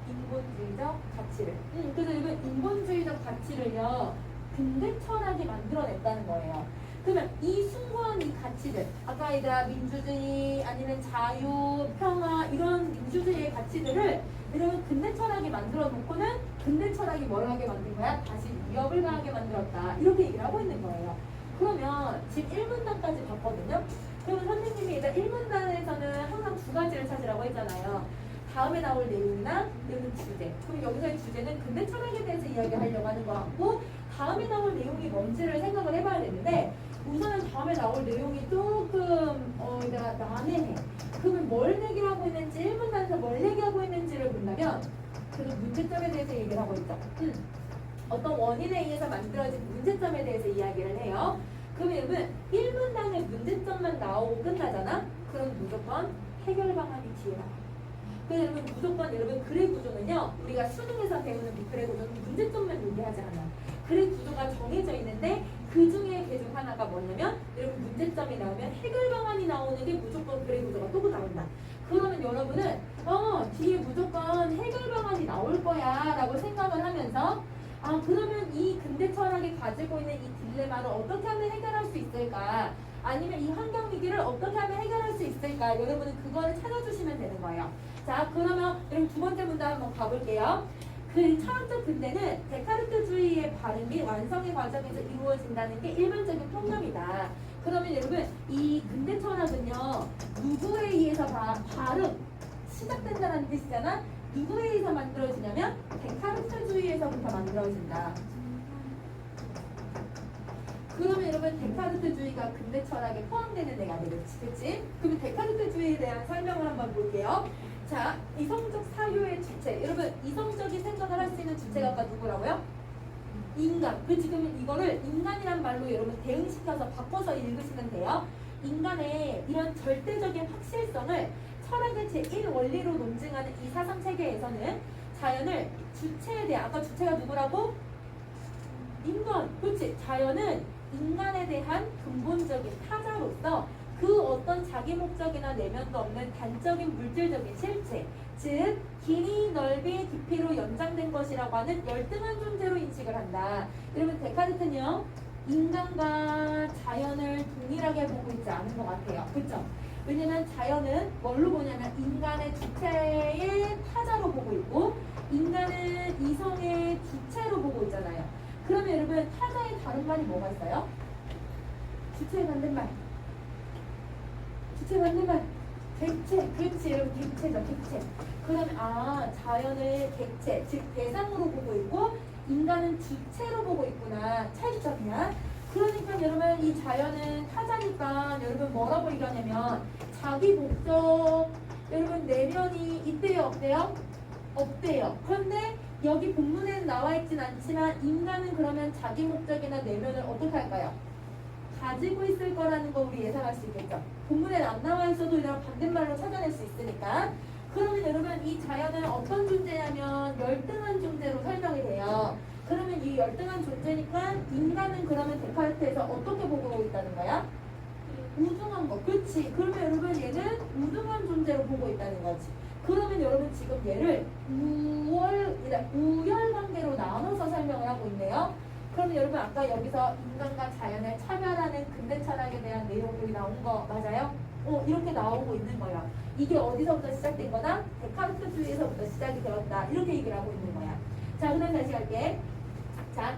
인본주의적 가치를. 그래서 여러분 인본주의적 가치를요 근대 철학이 만들어냈다는 거예요. 그러면 이 숭고한 이 가치들 아까 얘들아 민주주의 아니면 자유, 평화 이런 민주주의의 가치들을 여러분 근대 철학이 만들어 놓고는 근대 철학이 뭘 하게 만든 거야? 다시 위협을 가하게 만들었다. 이렇게 얘기를 하고 있는 거예요. 그러면 지금 1문단까지 봤거든요. 그러면 선생님이 일단 1문단에서는 항상 두 가지를 찾으라고 했잖아요. 다음에 나올 내용이나 이런 주제. 그럼 여기서의 주제는 근대 철학에 대해서 이야기하려고 하는 것 같고 다음에 나올 내용이 뭔지를 생각을 해봐야 되는데 우선은 다음에 나올 내용이 조금 난해해. 그러면 뭘 얘기하고 있는지 1문단에서 뭘 얘기하고 있는지를 본다면 그래도 문제점에 대해서 얘기를 하고 있죠. 어떤 원인에 의해서 만들어진 문제점에 대해서 이야기를 해요. 그러면 여러분 1문단의 문제점만 나오고 끝나잖아? 그럼 무조건 해결 방안이 뒤에 나와. 그래서 여러분 무조건 여러분 글의 구조는요 우리가 수능에서 배우는 글의 구조는 문제점만 얘기하지 않아. 글의 구조가 정해져 있는데 그 중에 그 중 하나가 뭐냐면 여러분 문제점이 나오면 해결 방안이 나오는 게 무조건 글의 구조가 또 나온다. 그러면 여러분은 뒤에 무조건 해결 방안이 나올 거야 라고 생각을 하면서 그러면 이 근대 철학이 가지고 있는 이 딜레마를 어떻게 하면 해결할 수 있을까? 아니면 이 환경 위기를 어떻게 하면 해결할 수 있을까? 여러분은 그거를 찾아주시면 되는 거예요. 자, 그러면 여러분 두 번째 문단 한번 가볼게요. 그 철학적 근대는 데카르트주의의 발행 및 완성의 과정에서 이루어진다는 게 일반적인 통념이다. 그러면 여러분 이 근대 철학은요 누구에 의해서 발음 시작된다는 뜻이잖아. 누구에 의해서 만들어지냐면 데카르트주의에서부터 만들어진다. 그러면 여러분 데카르트주의가 근대 철학에 포함되는 애가 되겠지, 그치? 그러면 데카르트주의에 대한 설명을 한번 볼게요. 자, 이성적 사유의 주체. 여러분 이성적인 생각을 할 수 있는 주체가 아까 누구라고요? 인간. 그렇지? 그러면 이거를 인간이란 말로 여러분 대응시켜서 바꿔서 읽으시면 돼요. 인간의 이런 절대적인 확실성을 철학의 제1원리로 논증하는 이 사상 체계에서는 자연을 주체에 대한 아까 주체가 누구라고? 인간. 그렇지? 자연은 인간에 대한 근본적인 타자로서 그 어떤 자기 목적이나 내면도 없는 단적인 물질적인 실체, 즉 길이, 넓이, 깊이로 연장된 것이라고 하는 열등한 존재로 인식을 한다. 여러분 데카르트는요 인간과 자연을 동일하게 보고 있지 않은 것 같아요. 그렇죠? 왜냐면 자연은 뭘로 보냐면 인간의 주체의 타자로 보고 있고 인간은 이성의 주체로 보고 있잖아요. 그러면 여러분 타자의 다른 말이 뭐가 있어요? 주체의 반대말. 주체 반대말. 객체. 그렇지 여러분 객체죠. 객체. 그러면 자연을 객체 즉 대상으로 보고 있고 인간은 주체로 보고 있구나. 차이점이야. 그러니까 여러분 이 자연은 타자니까 여러분 뭐라고 얘기하냐면 자기 목적 여러분 내면이 있대요 없대요? 없대요. 그런데 여기 본문에는 나와 있진 않지만 인간은 그러면 자기 목적이나 내면을 어떻게 할까요? 가지고 있을 거라는 거 우리 예상할 수 있겠죠. 본문에 안 나와 있어도 이런 반대말로 찾아낼 수 있으니까. 그러면 여러분 이 자연은 어떤 존재냐면 열등한 존재로 설명이 돼요. 그러면 이 열등한 존재니까 인간은 그러면 데카르트에서 어떻게 보고 있다는 거야? 우등한 거. 그렇지. 그러면 여러분 얘는 우등한 존재로 보고 있다는 거지. 그러면 여러분 지금 얘를 우열 관계로 나눠서 설명을 하고 있네요. 그럼 여러분 아까 여기서 인간과 자연을 차별하는 근대 철학에 대한 내용들이 나온 거 맞아요? 이렇게 나오고 있는 거야. 이게 어디서부터 시작된 거다? 데카르트주의에서부터 시작이 되었다. 이렇게 얘기를 하고 있는 거야. 자, 그다음 다시 할게. 자,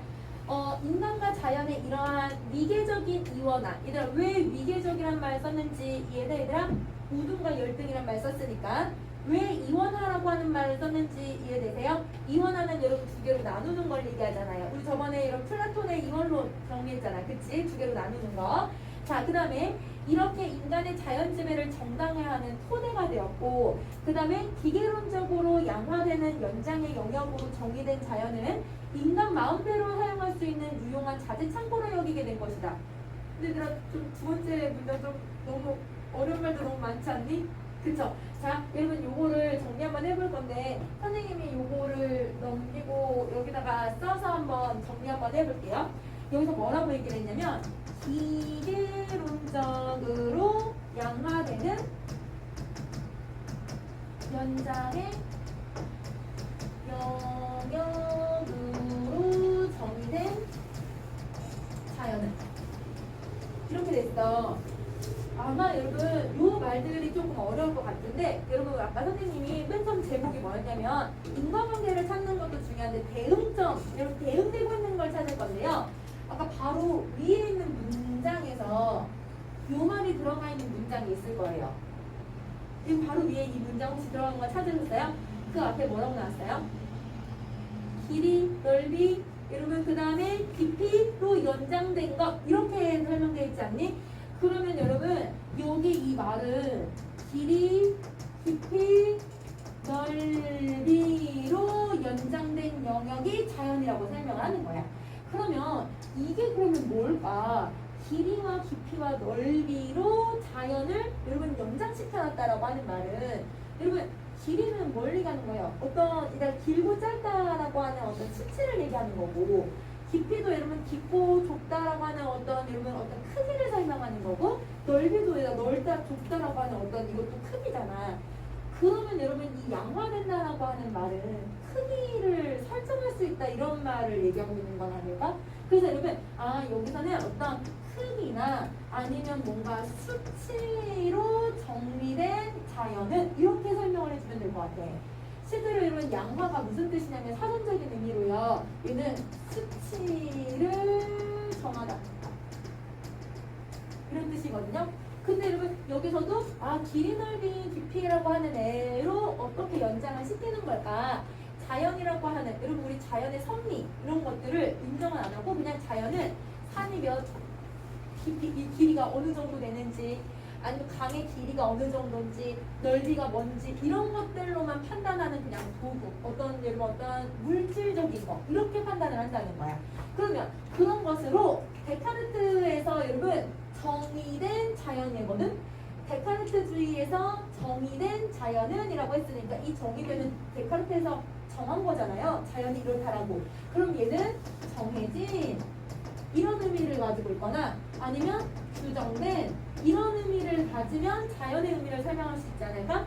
인간과 자연의 이러한 위계적인 이원화. 얘들아, 왜 위계적이란 말 썼는지 이해돼, 얘들아? 우등과 열등이란 말 썼으니까. 왜 이원화라고 하는 말을 썼는지 이해되세요? 이원화는 여러분 두 개로 나누는 걸 얘기하잖아요. 우리 저번에 이런 플라톤의 이원론 정리했잖아. 그치? 두 개로 나누는 거. 자, 그 다음에 이렇게 인간의 자연 지배를 정당화하는 토대가 되었고, 그 다음에 기계론적으로 양화되는 연장의 영역으로 정의된 자연은 인간 마음대로 사용할 수 있는 유용한 자재 창고로 여기게 된 것이다. 근데 얘들아, 좀 두 번째 문장 좀 너무 어려운 말도 너무 많지 않니? 그쵸? 자, 여러분 요거를 정리 한번 해볼 건데 선생님이 요거를 넘기고 여기다가 써서 한번 정리 한번 해볼게요. 여기서 뭐라고 얘기를 했냐면 기계론적으로 양화되는 연장의 영역으로 정의된 자연은 이렇게 됐어. 아마 여러분 요 말들이 조금 어려울 것 같은데 여러분 아까 선생님이 맨 처음 제목이 뭐였냐면 인과관계를 찾는 것도 중요한데 대응점, 여러분 대응되고 있는 걸 찾을 건데요. 아까 바로 위에 있는 문장에서 요 말이 들어가 있는 문장이 있을 거예요. 지금 바로 위에 이 문장 혹시 들어간 거 찾으셨어요? 그 앞에 뭐라고 나왔어요? 길이, 넓이, 여러분 그 다음에 깊이로 연장된 것 이렇게 설명되어 있지 않니? 그러면 여러분 여기 이 말은 길이, 깊이, 넓이로 연장된 영역이 자연이라고 설명을 하는 거야. 그러면 이게 그러면 뭘까? 길이와 깊이와 넓이로 자연을 여러분 연장시켜놨다라고 하는 말은 여러분 길이는 멀리 가는 거예요. 어떤 일단 길고 짧다라고 하는 어떤 수치를 얘기하는 거고 깊이도 여러분 깊고 좁다라고 하는 어떤 여러분 어떤 크기를 설명하는 거고 넓이도 넓다 좁다라고 하는 어떤 이것도 크기잖아. 그러면 여러분 이 양화된다라고 하는 말은 크기를 설정할 수 있다 이런 말을 얘기하고 있는 건 아닐까? 그래서 여러분 여기서는 어떤 크기나 아니면 뭔가 수치로 정리된 자연은 이렇게 설명을 해주면 될 것 같아. 실제로 여러분 양화가 무슨 뜻이냐면 사전적인 의미로요. 얘는 수치를 정하다 이런 뜻이거든요. 근데 여러분 여기서도 길이 넓이 깊이라고 하는 애로 어떻게 연장을 시키는 걸까? 자연이라고 하는 여러분 우리 자연의 섭리 이런 것들을 인정을 안 하고 그냥 자연은 산이 몇 깊이 길이가 어느 정도 되는지 아니면 강의 길이가 어느 정도인지 넓이가 뭔지 이런 것들로만 판단하는 그냥 도구 어떤 물질적인 거 이렇게 판단을 한다는 거야. 그러면 그런 것으로 데카르트에서 여러분 정의된 자연이거든. 데카르트주의에서 정의된 자연은 이라고 했으니까 이 정의되는 데카르트에서 정한 거잖아요. 자연이 이렇다라고. 그럼 얘는 정해진 이런 의미를 가지고 있거나 아니면 규정된 이런 의미를 가지면 자연의 의미를 설명할 수 있지 않을까?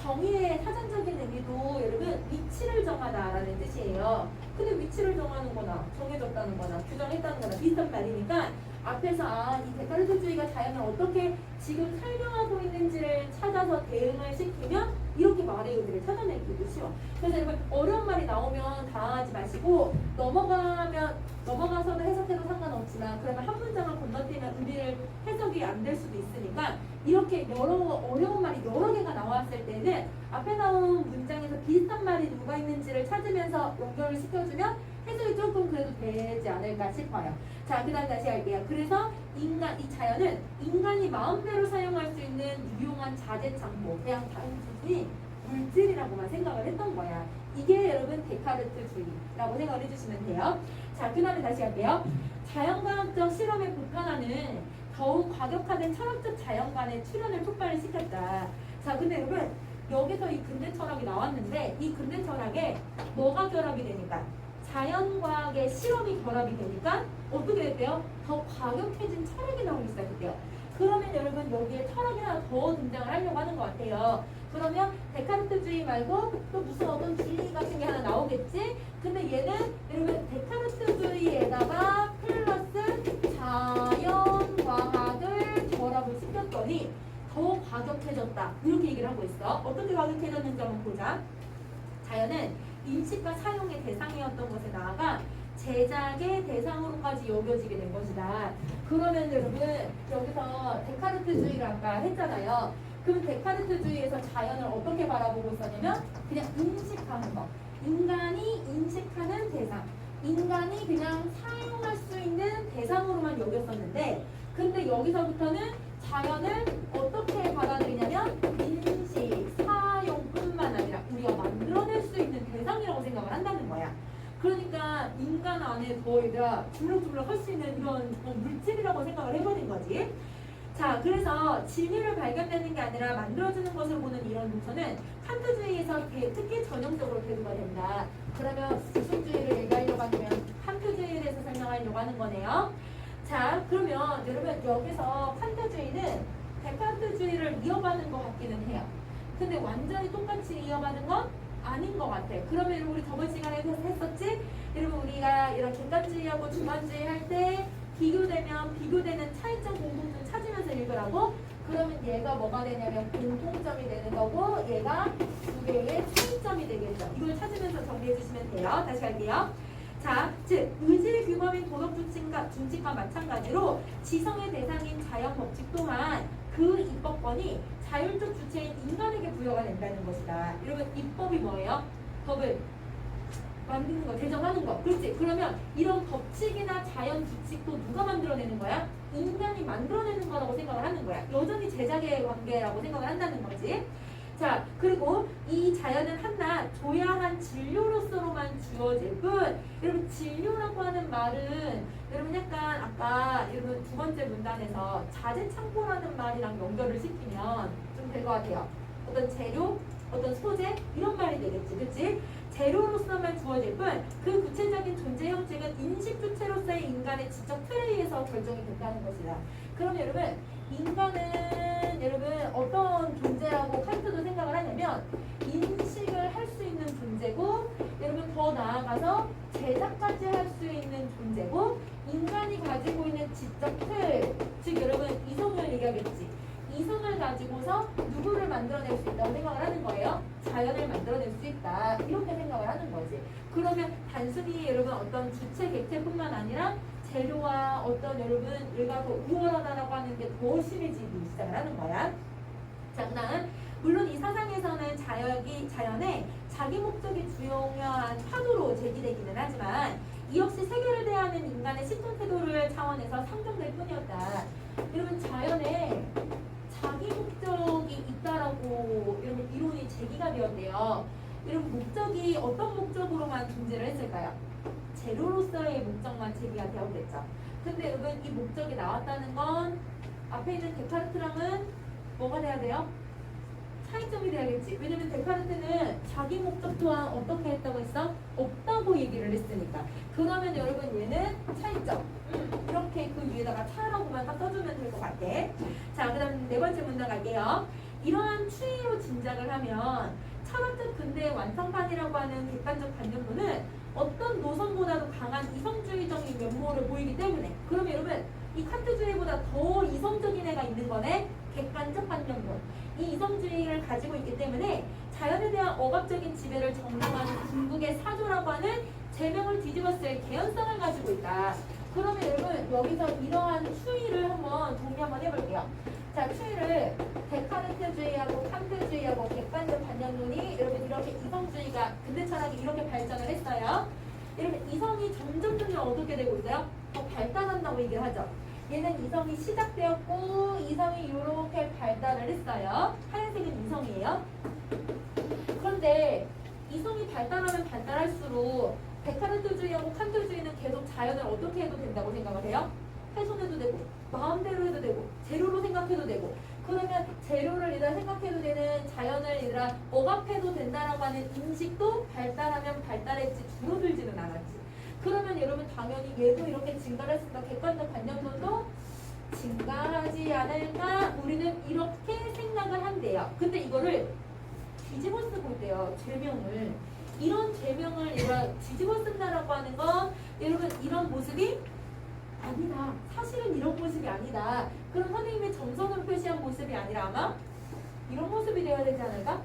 정의의 사전적인 의미도 여러분 위치를 정하다라는 뜻이에요. 근데 위치를 정하는 거나 정해졌다는 거나 규정했다는 거나 비슷한 말이니까 앞에서 이 데카르트주의가 자연을 어떻게 지금 설명하고 있는지를 찾아서 대응을 시키면 이렇게 말의 의미를 찾아내기도 쉬워. 그래서 여러분 어려운 말이 나오면 당황하지 마시고 넘어가서도 해석해도 상관없지만 그러면 한 문장을 건너뛰면 의미를 해석이 안 될 수도 있으니까 이렇게 어려운 말이 여러 개가 나왔을 때는 앞에 나온 문장에서 비슷한 말이 누가 있는지를 찾으면서 연결을 시켜주면 해석이 조금 그래도 되지 않을까 싶어요. 자, 그 다음 다시 할게요. 그래서 이 자연은 인간이 마음대로 사용할 수 있는 유용한 자재 창고, 그냥 단순히 물질이라고만 생각을 했던 거야. 이게 여러분 데카르트주의라고 생각을 해주시면 돼요. 자, 그 다음에 다시 할게요. 자연과학적 실험에 불편하는 더욱 과격화된 철학적 자연관의 출현을 촉발을 시켰다. 자, 근데 여러분 여기서 이 근대 철학이 나왔는데 이 근대 철학에 뭐가 결합이 되니까? 자연과학의 실험이 결합이 되니까 어떻게 됐대요? 더 과격해진 철학이 나오기 시작했대요. 그러면 여러분 여기에 철학이 하나 더 등장을 하려고 하는 것 같아요. 그러면 데카르트주의 말고 또 무슨 어떤 진리 같은 게 하나 나오겠지? 근데 얘는 여러분 데카르트주의에다가 플러스 자연과학을 결합을 시켰더니 더 이렇게 얘기를 하고 있어. 어떻게 과격해졌는지 한번 보자. 자연은 인식과 사용의 대상이었던 것에 나아가 제작의 대상으로까지 여겨지게 된 것이다. 그러면 여러분 여기서 데카르트주의를 아까 했잖아요. 그럼 데카르트주의에서 자연을 어떻게 바라보고 있었냐면 그냥 인식하는 것. 인간이 인식하는 대상. 인간이 그냥 사용할 수 있는 대상으로만 여겼었는데 근데 여기서부터는 자연을 어떻게 받아들이냐면 인식, 사용뿐만 아니라 우리가 만들어낼 수 있는 대상이라고 생각을 한다는 거야. 그러니까 인간 안에 더 얘들아 주물럭주물럭 할 수 있는 이런 물질이라고 생각을 해버린 거지. 자, 그래서 진리를 발견되는 게 아니라 만들어지는 것을 보는 이런 노선은 칸트주의에서 특히 전형적으로 대두가 된다. 그러면 무슨주의를 얘기하려고 하면 칸트주의에 대해서 설명하려고 하는 거네요. 자, 그러면 여러분 여기서 칸트주의는 데카르트주의를 이어가는 것 같기는 해요. 근데 완전히 똑같이 이어가는 건 아닌 것 같아. 그러면 여러분 우리 저번 시간에 했었지? 여러분 우리가 이런 객관주의하고 주관주의 할 때 비교되면 비교되는 차이점 공통점 찾으면서 읽으라고? 그러면 얘가 뭐가 되냐면 공통점이 되는 거고 얘가 두 개의 차이점이 되겠죠. 이걸 찾으면서 정리해 주시면 돼요. 다시 할게요. 자, 즉 의지의 규범인 도덕 준칙과 마찬가지로 지성의 대상인 자연 법칙 또한 그 입법권이 자율적 주체인 인간에게 부여가 된다는 것이다. 여러분 입법이 뭐예요? 법을 만드는 거, 제정하는 거. 그렇지? 그러면 이런 법칙이나 자연 규칙도 누가 만들어내는 거야? 인간이 만들어내는 거라고 생각을 하는 거야. 여전히 제작의 관계라고 생각을 한다는 거지. 자, 그리고 이 자연은 한낱 조야한 진료로서로만 주어질 뿐, 여러분 진료라고 하는 말은 여러분 약간 아까 여러분 두 번째 문단에서 자재창고라는 말이랑 연결을 시키면 좀 될 것 같아요. 어떤 재료, 어떤 소재 이런 말이 되겠지, 그렇지? 재료로서만 주어질 뿐 그 구체적인 존재 형식은 인식 주체로서의 인간의 지적 틀에 의해서 결정이 된다는 것이다. 그럼 여러분 인간은 여러분 어떤 존재라고 칸트도 생각을 하냐면 인식을 할 수 있는 존재고 여러분 더 나아가서 제작까지 할 수 있는 존재고 인간이 가지고 있는 지적 틀, 즉 여러분 이성을 얘기하겠지. 이성을 가지고서 누구를 만들어낼 수 있다고 생각을 하는 거예요? 자연을 만들어낼 수 있다. 이렇게 생각을 하는 거지. 그러면 단순히 여러분 어떤 주체 객체뿐만 아니라 재료와 어떤 여러분 얘가 더 우월하다라고 하는 게 더 심해지기 시작을 하는 거야. 자, 그다음 물론 이 사상에서는 자연의 자기 목적이 중요한 파도로 제기되기는 하지만 이 역시 세계를 대하는 인간의 시선 태도를 차원에서 상정될 뿐이었다. 여러분 자연에 자기 목적이 있다라고 여러분 이론이 제기가 되었대요. 여러분 목적이 어떤 목적으로만 존재를 했을까요? 재료로서의 목적만 제기가 되었겠죠. 근데 여러분 이 목적이 나왔다는 건 앞에 있는 데카르트랑은 뭐가 돼야 돼요? 차이점이 돼야겠지. 왜냐면 데카르트는 자기 목적 또한 어떻게 했다고 했어? 없다고 얘기를 했으니까. 그러면 여러분 얘는 차이점. 이렇게 그 위에다가 차라고만 딱 써주면 될 것 같아. 자, 그 다음 네 번째 문단 갈게요. 이러한 추이로 짐작을 하면 철학적 근대의 완성판이라고 하는 객관적 관념론은 어떤 노선보다도 강한 이성주의적인 면모를 보이기 때문에 그러면 여러분 이 칸트주의보다 더 이성적인 애가 있는 거네. 객관적 관념론. 이 이성주의를 가지고 있기 때문에 자연에 대한 억압적인 지배를 정당하는 중국의 사조라고 하는 제명을 뒤집었을 개연성을 가지고 있다. 그러면 여러분 여기서 이러한 추이를 한번 정리 한번 해볼게요. 자, 추이를 데카르트주의하고 칸트주의하고 객관적 관념론이 여러분 이렇게 이성주의가 근대 철학이 이렇게 발전을 했어요. 여러분 이성이 점점 어떻게 되고 있어요? 더 발달한다고 얘기를 하죠. 얘는 이성이 시작되었고 이성이 이렇게 발달을 했어요. 하얀색은 이성이에요. 그런데 이성이 발달하면 발달할수록 데카르트주의하고 칸트주의는 계속 자연을 어떻게 해도 된다고 생각을 해요? 훼손해도 되고 마음대로 해도 되고 재료로 생각해도 되고 그러면 재료를 얘들아 생각해도 되는 자연을 얘들아 억압해도 된다라고 하는 인식도 발달하면 발달했지 줄어들지는 않았지. 그러면 여러분 당연히 얘도 이렇게 증가를 했으니까 객관적 관념론도 증가하지 않을까? 우리는 이렇게 생각을 한대요. 근데 이거를 뒤집어 쓰고 있대요. 죄명을. 이런 죄명을 얘가 뒤집어 쓴다라고 하는 건 여러분 이런 모습이 아니다. 사실은 이런 모습이 아니다. 그럼 선생님의 점선으로 표시한 모습이 아니라 아마 이런 모습이 되어야 되지 않을까?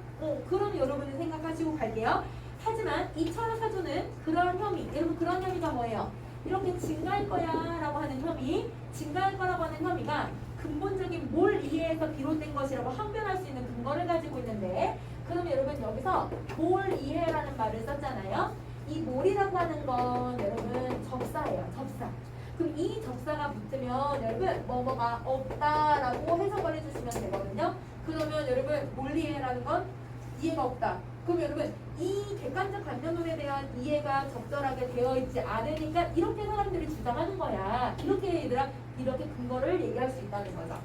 그런 여러분이 생각하시고 갈게요. 하지만 이 철학 사조는 그러한 혐의, 여러분 그런 혐의가 뭐예요? 이렇게 증가할 거야 라고 하는 혐의, 증가할 거라고 하는 혐의가 근본적인 뭘 이해해서 비롯된 것이라고 항변할 수 있는 근거를 가지고 있는데, 그러면 여러분 여기서 뭘 이해라는 말을 썼잖아요. 이 몰이라고 하는 건 여러분 접사예요. 접사. 그럼 이 접사가 붙으면 여러분 뭐뭐가 없다라고 해석을 해주시면 되거든요. 그러면 여러분 몰 이해라는 건 이해가 없다. 그럼 여러분 이 객관적 관념론에 대한 이해가 적절하게 되어 있지 않으니까 이렇게 사람들이 주장하는 거야. 이렇게 얘들아 이렇게 근거를 얘기할 수 있다는 거죠.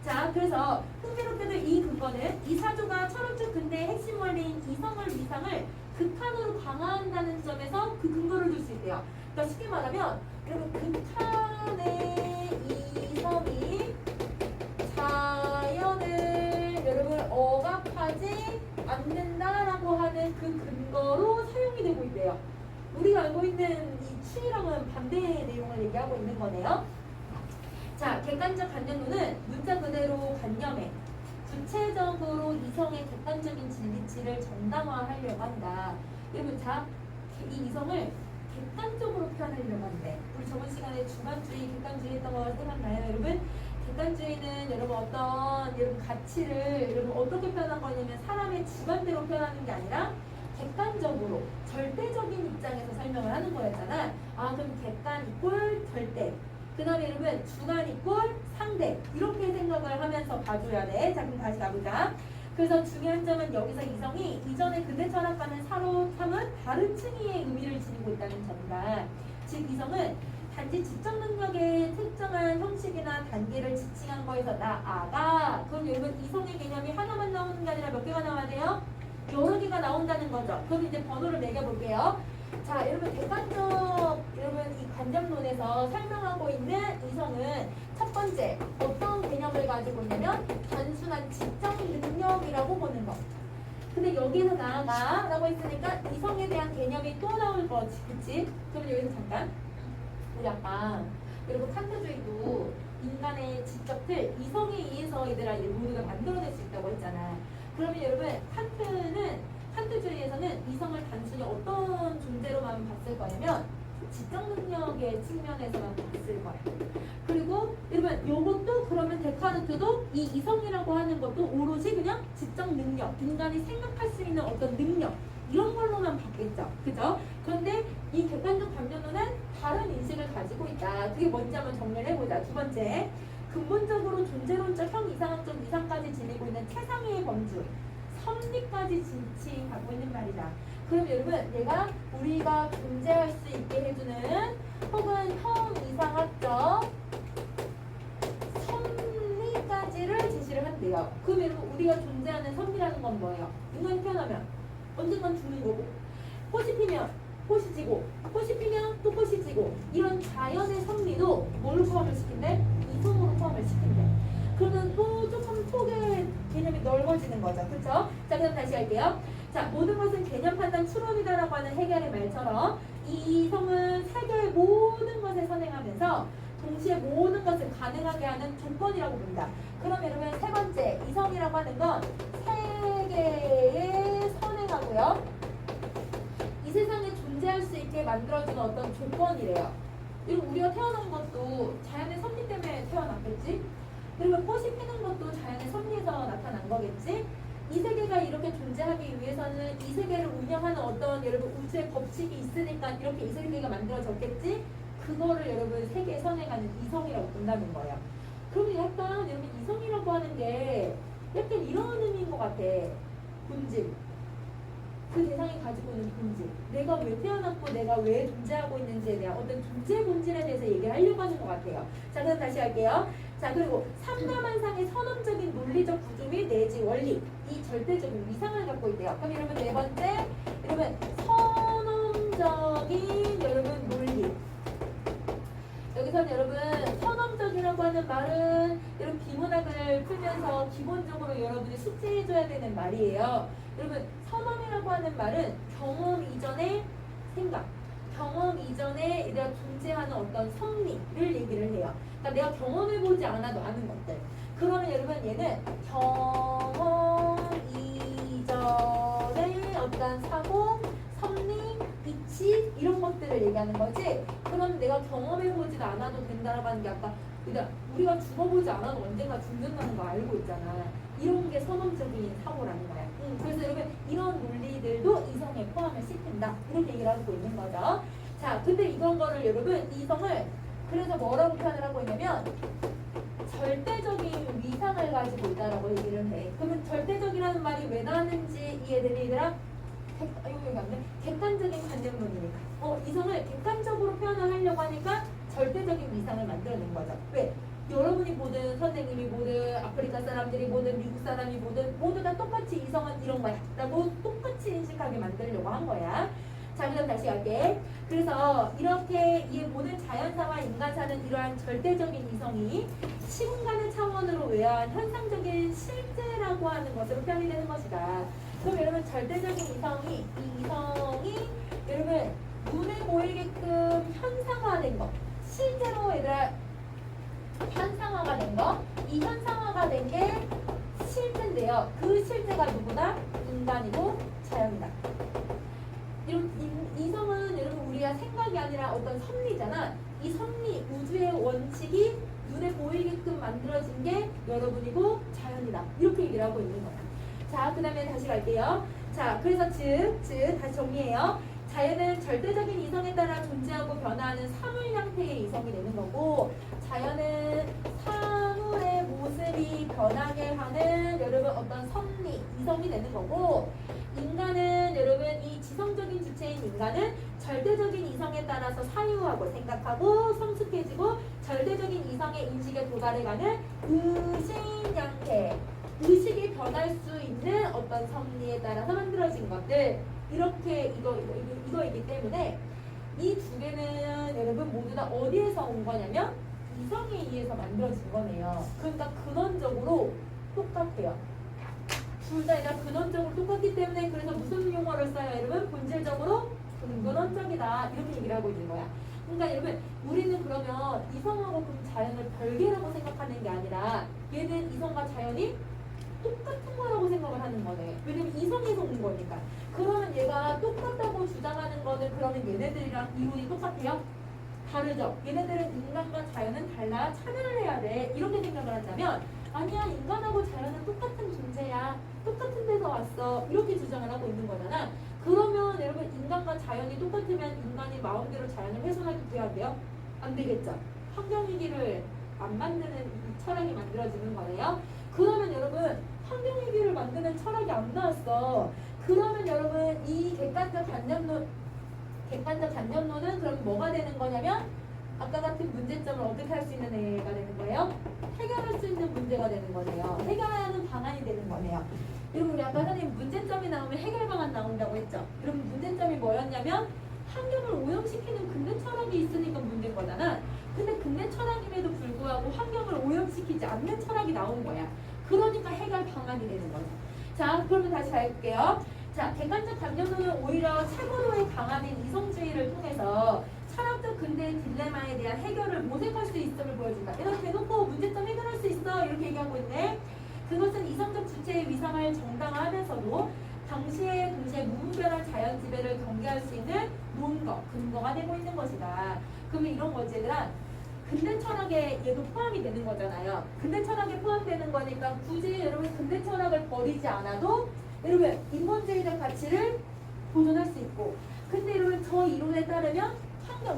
자, 그래서 흥미롭게도 이 근거는 이 사조가 철학적 근대의 핵심 원리인 이성을 위상을 극한으로 강화한다는 점에서 그 근거를 줄 수 있대요. 그러니까 쉽게 말하면 여러분 극한의 이성이 자연을 여러분 억압하지 않는다라고 하는 그 근거로 사용이 되고 있대요. 우리가 알고 있는 이 추이랑은 반대의 내용을 얘기하고 있는 거네요. 자, 객관적 관념론은 문자 그대로 관념에 구체적으로 이성의 객관적인 진리치를 정당화하려고 한다. 여러분, 자, 이 이성을 객관적으로 표현하려고 하는데, 우리 저번 시간에 주관주의, 객관주의 했던 거 생각나요, 여러분? 객관주의는 여러분 어떤 여러분 가치를 여러분 어떻게 표현한 거냐면 사람의 주관대로 표현하는 게 아니라 객관적으로 절대적인 입장에서 설명을 하는 거였잖아. 아, 그럼 객관 이꼴 절대. 그 다음에 여러분 주관 이꼴 상대. 이렇게 생각을 하면서 봐줘야 돼. 자, 그럼 다시 가보자. 그래서 중요한 점은 여기서 이성이 이전의 근대 철학과는 사로잡은 다른 층위의 의미를 지니고 있다는 점이다. 즉 이성은 단지 지적 능력의 특정한 형식이나 단계를 지칭한 거에서 나아가, 그럼 여러분 이성의 개념이 하나만 나오는 게 아니라 몇 개가 나와야 돼요? 여러 개가 나온다는 거죠. 그럼 이제 번호를 매겨볼게요. 자, 여러분 객관적 여러분 이 관념론에서 설명하고 있는 이성은 첫 번째 어떤 개념을 가지고 있냐면 단순한 지적 능력이라고 보는 거. 근데 여기서 나아가 라고 했으니까 이성에 대한 개념이 또 나올 거지, 그치? 그럼 여기서 잠깐 우리 아까 여러분 칸트주의도 인간의 지적을 이성에 의해서 얘들아 모두가 만들어낼 수 있다고 했잖아. 그러면 여러분 칸트주의에서는 이성을 단순히 어떤 존재로만 봤을 거냐면 지적 능력의 측면에서만 봤을 거야. 그리고 여러분 요것도 그러면 데카르트도 이 이성이라고 하는 것도 오로지 그냥 지적 능력, 인간이 생각할 수 있는 어떤 능력 이런 걸로만 봤겠죠. 그죠? 그런데 이 객관적 관념론은 다른 인식을 가지고 있다. 그게 뭔지 한번 정리를 해보자. 두 번째, 근본적으로 존재론적 형 이상학적 이상까지 지니고 있는 최상위의 범주 섭리까지 지칭하고 있는 말이다. 그럼 여러분 우리가 존재할 수 있게 해주는 혹은 형 이상학적 섭리까지를 제시를 한대요. 그럼 여러분 우리가 존재하는 섭리라는 건 뭐예요? 인간이 태어나면 언젠간 죽는 거고, 꽃이 피면 꽃이 지고, 꽃이 피면 또 꽃이 지고, 이런 자연의 섭리도 뭘로 포함을 시킨대? 이성으로 포함을 시킨대. 그러면 또 조금 폭의 개념이 넓어지는 거죠. 그렇죠? 자, 그럼 다시 할게요. 자, 모든 것은 개념 판단 추론이다라고 하는 해결의 말처럼 이 이성은 세계의 모든 것을 선행하면서 동시에 모든 것을 가능하게 하는 조건이라고 본다. 그럼 여러분 세 번째, 이성이라고 하는 건 세계에 선행하고요. 이 세상에 존재할 수 있게 만들어주는 어떤 조건이래요. 그리고 우리가 태어난 것도 자연의 섭리 때문에 태어났겠지? 그리고 꽃이 피는 것도 자연의 섭리에서 나타난 거겠지? 이 세계가 이렇게 존재하기 위해서는 이 세계를 운영하는 어떤 여러분 우주의 법칙이 있으니까 이렇게 이 세계가 만들어졌겠지? 그거를 여러분 세계에 선행하는 이성이라고 본다는 거예요. 그러면 약간 여러분 이성이라고 하는 게 약간 이런 의미인 것 같아. 본질. 그 대상이 가지고 있는 본질. 내가 왜 태어났고 내가 왜 존재하고 있는지에 대한 어떤 존재 본질에 대해서 얘기하려고 하는 것 같아요. 자, 그럼 다시 할게요. 자, 그리고 삼라만상의 선언적인 논리적 구조 및 내지 원리, 이 절대적인 위상을 갖고 있대요. 그럼 여러분 네 번째, 여러분 선언적인 여러분 논리. 여기서는 여러분 선언적이라고 하는 말은 여러분 비문학을 풀면서 기본적으로 여러분이 숙지해줘야 되는 말이에요. 여러분 선언이라고 하는 말은 경험 이전의 생각, 경험 이전에 얘가 존재하는 어떤 섭리를 얘기를 해요. 그러니까 내가 경험해보지 않아도 아는 것들. 그러면 여러분 얘는 경험 이전에 어떤 사고, 섭리, 이치 이런 것들을 얘기하는 거지. 그럼 내가 경험해보지 않아도 된다라고 하는 게 아까 그러니까 우리가 죽어보지 않아도 언젠가 죽는다는 거 알고 있잖아. 이런 게 선험적인 사고라는 거야. 그래서 여러분 이런 논리들도 이성에 포함을 시킨다. 이렇게 얘기를 하고 있는 거죠. 자, 근데 이런 거를 여러분 이성을 그래서 뭐라고 표현을 하고 있냐면 절대적인 위상을 가지고 있다라고 얘기를 해. 그러면 절대적이라는 말이 왜 나왔는지 이해되니 얘들아? 여기 안 돼? 객관적인 관념론이니까. 이성을 객관적으로 표현을 하려고 하니까 절대적인 위상을 만들어낸 거죠. 왜? 여러분이 보든 선생님이 보든 아프리카 사람들이 보든 미국 사람이 보든 모두 다 똑같이 이성은 이런 거야 라고 똑같이 인식하게 만들려고 한 거야. 자, 그럼 다시 갈게. 그래서 이렇게 이 모든 자연사와 인간사는 이러한 절대적인 이성이 시공간의 차원으로 외화한 현상적인 실제라고 하는 것으로 표현이 되는 것이다. 그럼 여러분 절대적인 이성이 이 이성이 여러분 눈에 보이게끔 현상화된 것, 실제로 얘들아 현상화가 된 거, 이 현상화가 된 게 실제인데요. 그 실제가 누구다? 인간이고 자연이다. 이성은 여러분 우리가 생각이 아니라 어떤 섭리잖아. 이 섭리, 우주의 원칙이 눈에 보이게끔 만들어진 게 여러분이고 자연이다. 이렇게 얘기를 하고 있는 거야. 자, 그 다음에 다시 갈게요. 자, 그래서 다시 정리해요. 자연은 절대적인 이성에 따라 존재하고 변화하는 사물 형태의 이성이 되는 거고, 자연은 사물의 모습이 변하게 하는 여러분 어떤 섭리, 이성이 되는 거고, 인간은 여러분 이 지성적인 주체인 인간은 절대적인 이성에 따라서 사유하고 생각하고 성숙해지고 절대적인 이성의 인식에 도달해가는 의식 형태, 의식이 변할 수 있는 어떤 섭리에 따라서 만들어진 것들, 이렇게 이거이기 때문에 이 두 개는 여러분 모두 다 어디에서 온 거냐면 이성에 의해서 만들어진 거네요. 그러니까 근원적으로 똑같아요. 둘 다 근원적으로 똑같기 때문에 그래서 무슨 용어를 써요 여러분? 본질적으로 근원적이다 이렇게 얘기를 하고 있는 거야. 그러니까 여러분 우리는 그러면 이성하고 자연을 별개라고 생각하는 게 아니라 얘는 이성과 자연이 똑같은 거라고 생각을 하는 거네. 왜냐면 이성에서 온 거니까. 그러면 얘가 똑같다고 주장하는 거는 그러면 얘네들이랑 이론이 똑같아요? 다르죠. 얘네들은 인간과 자연은 달라 차별을 해야 돼. 이렇게 생각을 한다면 아니야, 인간하고 자연은 똑같은 존재야. 똑같은 데서 왔어. 이렇게 주장을 하고 있는 거잖아. 그러면 여러분 인간과 자연이 똑같으면 인간이 마음대로 자연을 훼손하게 돼야 돼요? 안 되겠죠. 환경위기를 안 만드는 이 철학이 만들어지는 거네요. 그러면 여러분 환경위기를 만드는 철학이 안 나왔어. 그러면 여러분 이 객관적 관념론은 그럼 뭐가 되는 거냐면 아까 같은 문제점을 어떻게 할 수 있는 애가 되는 거예요? 해결할 수 있는 문제가 되는 거네요. 해결하는 방안이 되는 거네요. 여러분 우리 아까 선생님 문제점이 나오면 해결 방안 나온다고 했죠? 여러분 문제점이 뭐였냐면 환경을 오염시키는 근대 철학이 있으니까 문제인 거잖아. 근데 근대 철학임에도 불구하고 환경을 오염시키지 않는 철학이 나온 거야. 그러니까 해결 방안이 되는 거죠. 자, 그러면 다시 갈게요. 자, 객관적 관념론은 오히려 최고도의 강화된 이성주의를 통해서 철학적 근대의 딜레마에 대한 해결을 모색할 수 있음을 보여준다. 이렇게 대놓고 문제점 해결할 수 있어 이렇게 얘기하고 있네. 그것은 이성적 주체의 위상을 정당화하면서도 당시에 동시에 무분별한 자연 지배를 경계할 수 있는 근거가 되고 있는 것이다. 그러면 이런 거지 얘들아. 근대 철학에 얘도 포함이 되는 거잖아요. 근대 철학에 포함되는 거니까 굳이 여러분 근대 철학을 버리지 않아도 여러분 인본주의적 가치를 보존할 수 있고, 근데 여러분 저 이론에 따르면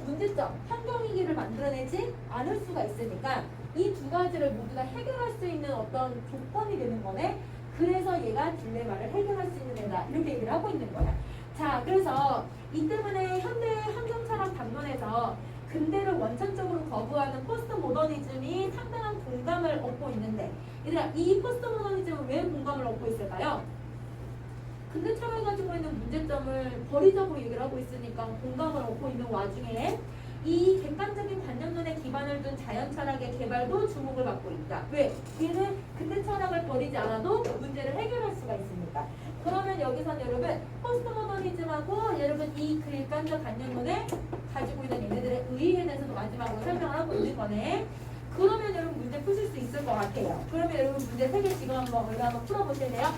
문제점, 환경위기를 만들어내지 않을 수가 있으니까 이 두 가지를 모두 다 해결할 수 있는 어떤 조건이 되는 거네. 그래서 얘가 딜레마를 해결할 수 있는 애다 이렇게 얘기를 하고 있는 거야. 자, 그래서 이 때문에 현대 환경철학 담론에서 근대를 원천적으로 거부하는 포스트 모더니즘이 상당한 공감을 얻고 있는데, 얘들아 이 포스트 모더니즘은 왜 공감을 얻고 있을까요? 근대 철학이 가지고 있는 문제점을 버리자고 얘기를 하고 있으니까 공감을 얻고 있는 와중에 이 객관적인 관념론에 기반을 둔 자연 철학의 개발도 주목을 받고 있다. 왜? 얘는 근대 철학을 버리지 않아도 문제를 해결할 수가 있으니까. 그러면 여기선 여러분 포스트 모더니즘하고 여러분 이 객관적 객관적 관념론을 가지고 있는 얘네들의 의의에 대해서도 마지막으로 설명을 하고 있는 거네. 그러면 여러분 문제 푸실 수 있을 것 같아요. 그러면 여러분 문제 3개 지금 한번 풀어보실래요?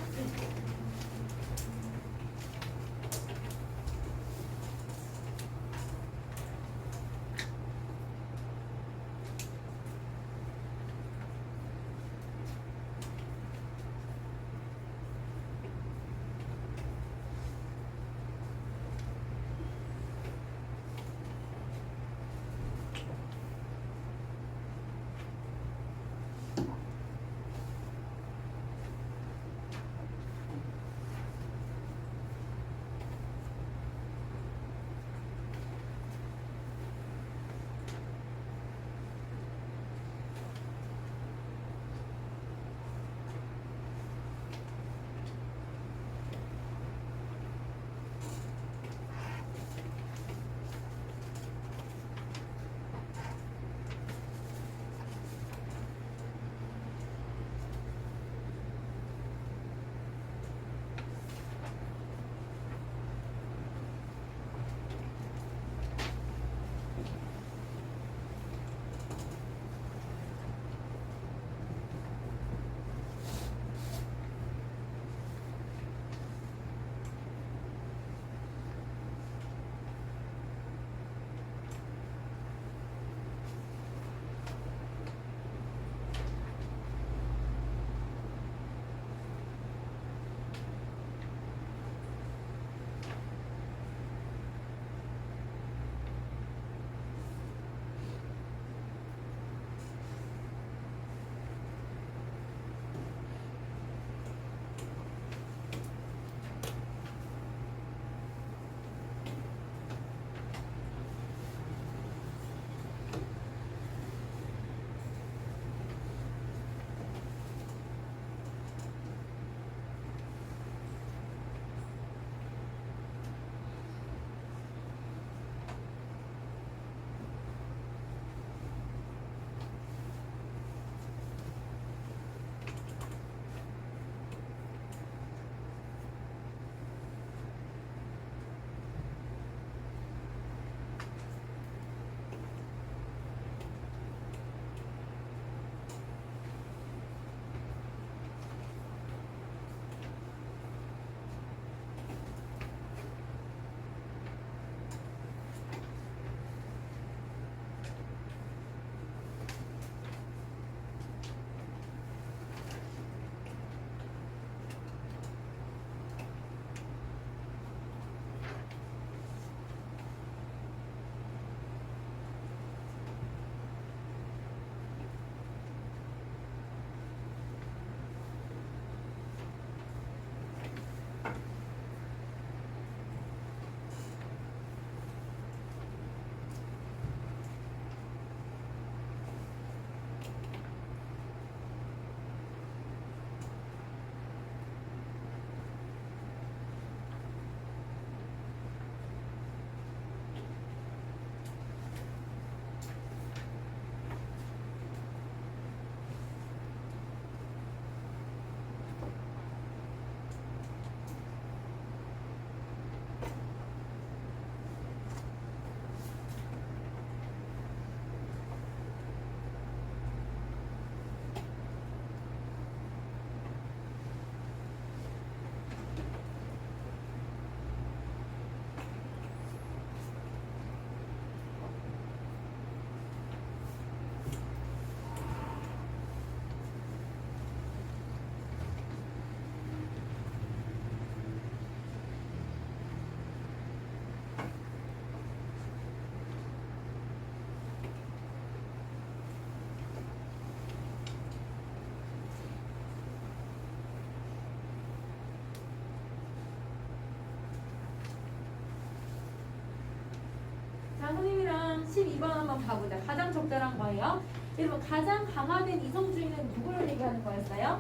자, 선생님이랑 12번 한번 봐보자. 가장 적절한 거예요. 여러분, 가장 강화된 이성주의는 누구를 얘기하는 거였어요?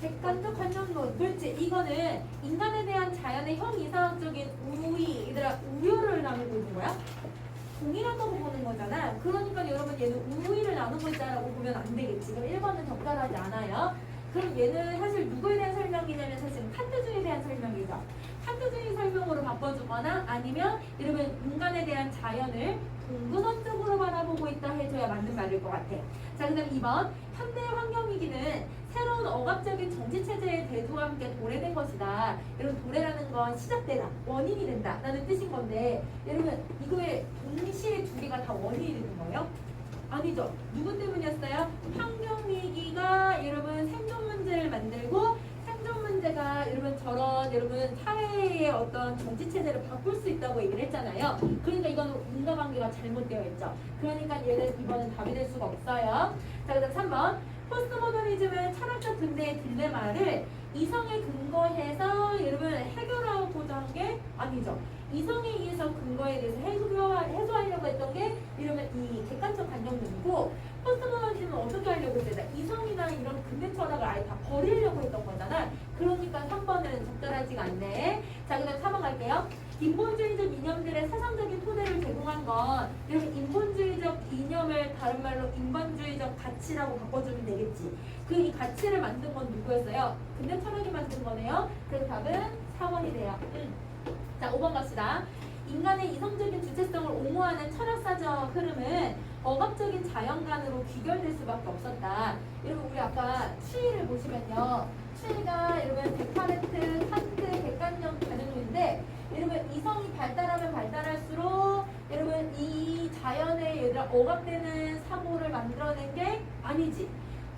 객관적 관념론. 그렇지. 이거는 인간에 대한 자연의 형이상학적인 우위, 얘들아, 우열을 나누고 있는 거야? 동일하다고 보는 거잖아. 그러니까 여러분 얘는 우위를 나누고 있다라고 보면 안 되겠지. 그럼 1번은 적절하지 않아요. 그럼 얘는 사실 누구에 대한 설명이냐면 사실 칸트주의에 대한 설명이죠. 칸트주의 설명으로 바꿔주거나 아니면 여러분 인간에 대한 자연을 동근원적으로 바라보고 있다 해줘야 맞는 말일 것 같아. 자, 그 다음 2번. 현대 환경위기는 새로운 억압적인 정치체제의 대두와 함께 도래된 것이다. 여러분 도래라는 건 시작되다, 원인이 된다 라는 뜻인 건데 여러분 이거에 동시에 두 개가 다 원인이 되는 거예요? 아니죠. 누구 때문이었어요? 환경위기가 여러분 생존 문제를 만들고 생존 문제가 여러분 저런 여러분 사회의 어떤 정치체제를 바꿀 수 있다고 얘기를 했잖아요. 그러니까 이건 인과관계가 잘못되어 있죠. 그러니까 얘는 이번엔 답이 될 수가 없어요. 자, 그 다음 3번. 포스트모더니즘은 철학적 근대의 딜레마를 이성에 근거해서 여러분 해결하고자 한 게 아니죠. 이성에 의해서 근거에 대해서 해소하려고 했던 게 이러면 이 객관적 관념론이고 포스트모더니즘은 어떻게 하려고 했다? 이성이나 이런 근대 철학을 아예 다 버리려고 했던 거잖아. 그러니까 3번은 적절하지가 않네. 자, 그 다음 4번 갈게요. 인본주의적 이념들의 사상적인 토대를 제공한 건 여러분 인본주의적 이념을 다른 말로 인본주의적 가치라고 바꿔주면 되겠지. 그 이 가치를 만든 건 누구였어요? 근대 철학이 만든 거네요. 그래서 답은 4번이 돼요. 자, 5번 갑시다. 인간의 이성적인 주체성을 옹호하는 철학사적 흐름은 억압적인 자연관으로 귀결될 수밖에 없었다. 여러분 우리 아까 추이를 보시면요. 추이가 여러분 데카르트, 칸트, 객관적 가능론인데 여러분 이성이 발달하면 발달할수록 여러분 이 자연의 얘들아 억압되는 사고를 만들어낸 게 아니지.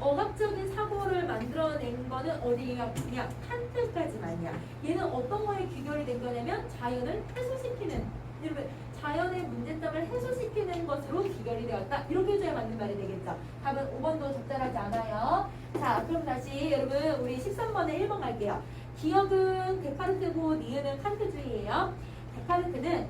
억압적인 사고를 만들어낸 거는 어디가 그냥 칸트까지만이야. 얘는 어떤 거에 귀결이 된 거냐면 자연을 해소시키는 여러분 자연의 문제점을 해소시키는 것으로 귀결이 되었다. 이렇게 해줘야 맞는 말이 되겠죠. 답은 5번도 적절하지 않아요. 자, 그럼 다시 여러분 우리 13번에 1번 갈게요. 기억은 데카르트고 니은은 칸트주의예요. 데카르트는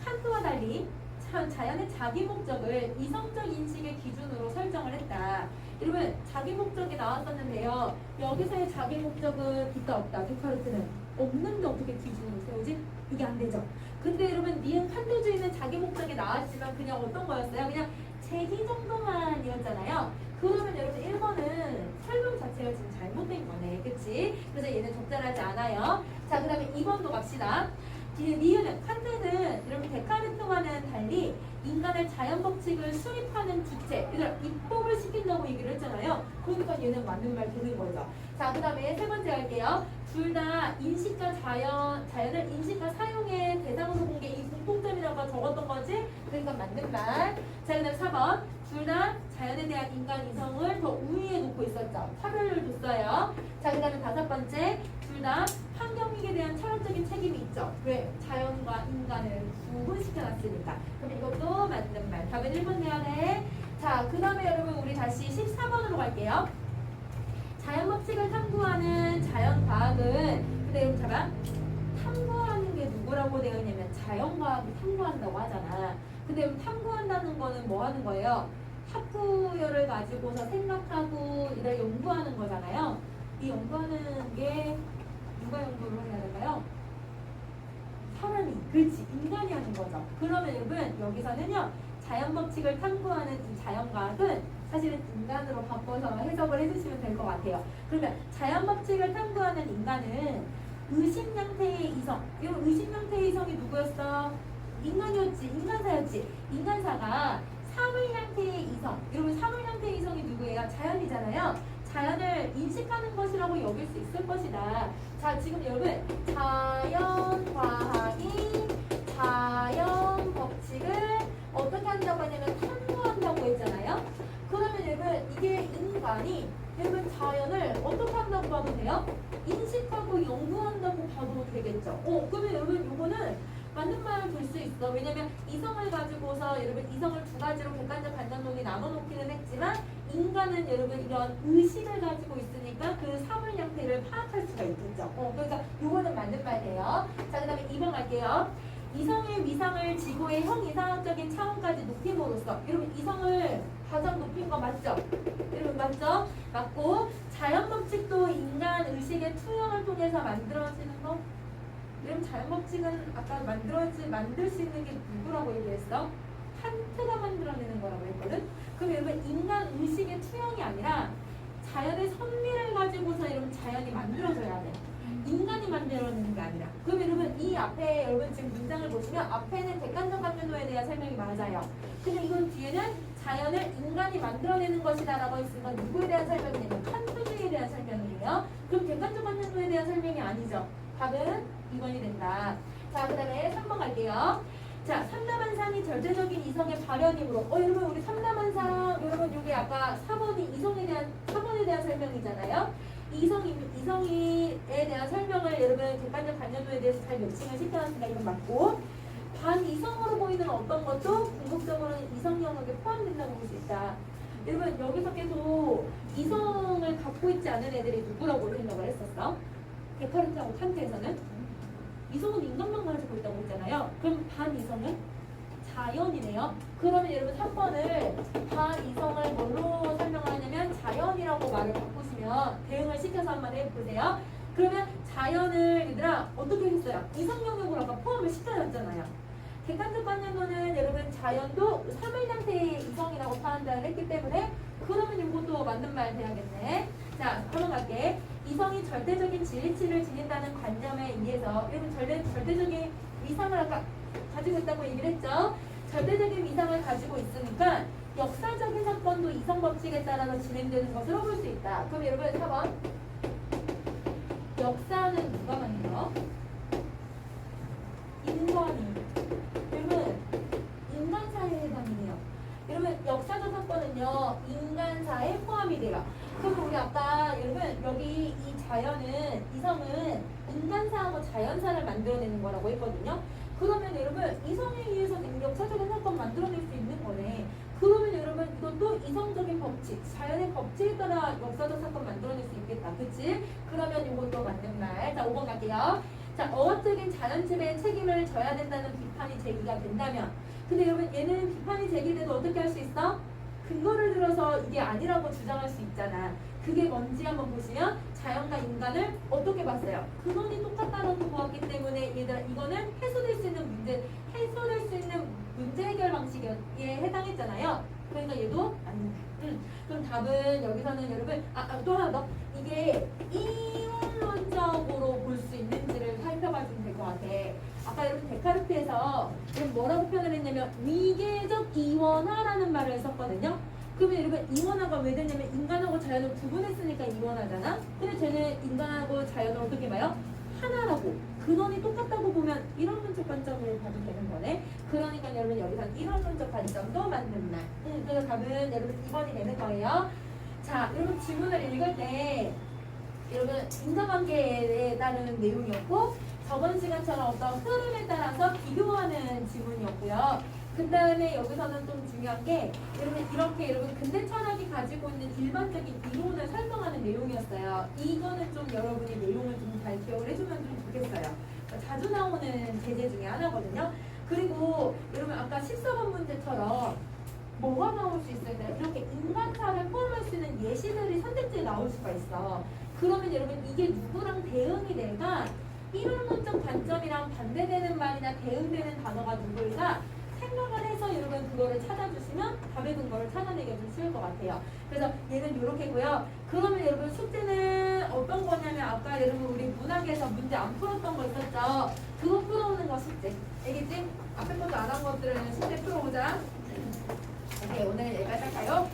칸트와 달리 자연의 자기 목적을 이성적 인식의 기준으로 설정을 했다. 여러분 자기 목적이 나왔었는데요. 여기서의 자기 목적은 있다 없다. 데카르트는 없는데 어떻게 기준으로 세우지? 이게 안 되죠. 근데 여러분 니은 칸트주의는 자기 목적이 나왔지만 그냥 어떤 거였어요? 그냥 제기 정도만이었잖아요. 그러면 여러분 1번은 설명 자체가 지금 잘못된 거네. 그치? 그래서 얘는 적절하지 않아요. 자, 그 다음에 2번도 갑시다. 니은은 칸트는 여러분 데카르트와는 달리 인간의 자연 법칙을 수립하는 주체, 얘들아 입법을 시킨다고 얘기를 했잖아요. 그러니까 얘는 맞는 말 되는 거죠. 자, 그 다음에 세 번째 할게요. 둘 다 인식과 자연을 인식과 사용의 대상으로 본 게 이 공통점이라고 적었던 거지? 그러니까 맞는 말. 자, 그 다음 4번. 둘 다 자연에 대한 인간 이성을 더 우위에 놓고 있었죠. 차별을 뒀어요. 자, 그 다음에 5번째. 둘 다 환경위기에 대한 철학적인 책임이 있죠. 왜? 자연과 인간을 구분시켜놨으니까. 그럼 이것도 맞는 말. 답은 1번 내야 돼. 자, 그 다음에 여러분 우리 다시 14번으로 갈게요. 자연 법칙을 탐구하는 자연과학은 근데 여러분 잠깐 탐구하는 게 누구라고 되어 있냐면 자연과학을 탐구한다고 하잖아. 근데 여러분 탐구한다는 거는 뭐 하는 거예요? 학구열을 가지고서 생각하고 이를 연구하는 거잖아요. 이 연구하는 게 누가 연구를 해야 될까요? 사람이, 그렇지, 인간이 하는 거죠. 그러면 여러분 여기서는요 자연 법칙을 탐구하는 이 자연과학은 사실은 인간으로 바꿔서 해석을 해주시면 될 것 같아요. 그러면 자연 법칙을 탐구하는 인간은 의식 형태의 이성, 이 의식 형태의 이성이 누구였어? 인간이었지, 인간사였지. 인간사가 사물 형태의 이성, 여러분 사물 형태의 이성이 누구예요? 자연이잖아요. 자연을 인식하는 것이라고 여길 수 있을 것이다. 자, 지금 여러분 자연과학이 자연 법칙을 어떻게 한다고 하냐면 탐구한다고 했잖아요. 그러면 여러분 이게 인간이 여러분 자연을 어떻게 한다고 봐도 돼요? 인식하고 연구한다고 봐도 되겠죠. 그러면 여러분 요거는 맞는 말 될 수 있어. 왜냐면 이성을 가지고서 여러분 이성을 두 가지로 객관적 판단론이 나눠놓기는 했지만 인간은 여러분 이런 의식을 가지고 있으니까 그 사물 형태를 파악할 수가 있겠죠. 그러니까 요거는 맞는 말이에요. 자, 그 다음에 2번 갈게요. 이성의 위상을 지구의 형이상학적인 차원까지 높임으로써 여러분 이성을 가장 높인 거 맞죠? 여러분 맞죠? 맞고 자연 법칙도 인간 의식의 투영을 통해서 만들어지는 거? 여러분 자연 법칙은 아까 만들 수 있는 게 누구라고 얘기했어? 칸트가 만들어내는 거라고 했거든? 그럼 여러분 인간 의식의 투영이 아니라 자연의 선미를 가지고서 여러분 자연이 만들어져야 돼. 인간이 만들어내는 게 아니라. 그럼 여러분 이 앞에 여러분 지금 문장을 보시면 앞에는 객관적 관념에 대한 설명이 맞아요. 근데 이건 뒤에는 자연을 인간이 만들어내는 것이다라고 했으니까 누구에 대한 설명이냐면 칸트주의에 대한 설명이에요. 그럼 객관적 관념에 대한 설명이 아니죠. 답은 2번이 된다. 자, 그 다음에 3번 갈게요. 자, 삼라만상이 절대적인 이성의 발현이므로. 여러분 우리 삼라만상 여러분 여기 아까 4번이 이성에 대한 4번에 대한 설명이잖아요. 이성에 대한 설명을 여러분 객관적 관념에 대해서 잘 매칭을 시켜놨으니까 이건 맞고, 반이성으로 보이는 어떤 것도 궁극적으로는 이성 영역에 포함된다고 볼 수 있다. 여러분 여기서 계속 이성을 갖고 있지 않은 애들이 누구라고 생각을 했었어? 데카르트하고 칸트에서는 이성은 인간만 가지고 있다고 했잖아요. 그럼 반이성은 자연이네요. 그러면 여러분 3번을 반이성을 뭘로 설명을 하냐면 자연이라고 말을 바꾸시면 대응을 시켜서 한번 해보세요. 그러면 자연을 얘들아 어떻게 했어요? 이성 영역으로 아까 포함을 시켜놨잖아요. 객관적 관념론은 여러분 자연도 3일 상태의 이성이라고 판단을 했기 때문에 그러면 이것도 맞는 말 돼야겠네. 자, 한번 갈게. 이성이 절대적인 진리치를 지닌다는 관점에 의해서 여러분 절대적인 위상을 아까 가지고 있다고 얘기를 했죠. 절대적인 위상을 가지고 있으니까 역사적인 사건도 이성 법칙에 따라서 진행되는 것으로 볼 수 있다. 그럼 여러분 4번 역사는 누가 만들어? 인간이. 여러분 인간사에 해당이에요. 여러분 역사적 사건은요 인간사에 포함이 돼요. 그럼 우리 아까 여러분 여기 이 자연은 이성은 인간사하고 자연사를 만들어내는 거라고 했거든요. 그러면 여러분 이성에 의해서 역사적인 사건 만들어낼 수 있는 거네. 그러면 여러분 이것도 이성적인 법칙, 자연의 법칙에 따라 역사적 사건 만들어낼 수 있겠다. 그치? 그러면 이것도 맞는 말. 자 5번 갈게요. 자, 어학적인 자연재배의 책임을 져야 된다는 비판이 제기가 된다면, 근데 여러분 얘는 비판이 제기돼도 어떻게 할 수 있어? 근거를 들어서 이게 아니라고 주장할 수 있잖아. 그게 뭔지 한번 보시면 자연과 인간을 어떻게 봤어요? 근원이 똑같다고 보았기 때문에 얘들아 이거는 해소될 수 있는 문제 해결 방식에 해당했잖아요. 그러니까 얘도 맞는 말. 그럼 답은 여기서는 여러분 또 하나 더 이게 이론론적으로 볼 수 있는지를 살펴봐주면 될 것 같아. 아까 여러분 데카르트에서 여러분 뭐라고 표현을 했냐면 위계적 이원화라는 말을 썼거든요. 그러면 여러분 이원화가 왜 되냐면 인간하고 자연을 구분했으니까 이원화잖아. 근데 쟤는 인간하고 자연을 어떻게 봐요? 하나라고. 근원이 똑같다고 보면 이론론적 관점으로 봐도 되는 거네. 그러니까 여러분 여기서는 이론론적 관점도 맞는 말. 그래서 답은 여러분 2번이 되는 거예요. 자, 여러분 지문을 읽을 때 여러분 인과관계에 따른 내용이었고 저번 시간처럼 어떤 흐름에 따라서 비교하는 지문이었고요. 그 다음에 여기서는 좀 중요한 게 여러분 이렇게 여러분 근대 철학이 가지고 있는 일반적인 이론을 설명하는 내용이었어요. 이거는 좀 여러분이 내용을 좀 잘 기억을 해주면 좀 좋겠어요. 자주 나오는 제재 중에 하나거든요. 그리고 여러분 아까 14번 문제처럼 뭐가 나올 수 있을까요? 이렇게 인간사를 포함할 수 있는 예시들이 선택지에 나올 수가 있어. 그러면 여러분 이게 누구랑 대응이 될까? 이론론적 관점이랑 반대되는 말이나 대응되는 단어가 누구일까? 생각을 해서 여러분 그거를 찾아주시면 답의 근거를 찾아내기가 좀 쉬울 것 같아요. 그래서 얘는 이렇게고요. 그러면 여러분 숙제는 어떤 거냐면 아까 여러분 우리 문학에서 문제 안 풀었던 거 있었죠? 그거 풀어오는 거 숙제. 알겠지? 앞에 것도 안 한 것들은 숙제 풀어오자. 오케이, 오늘 여기까지 할까요?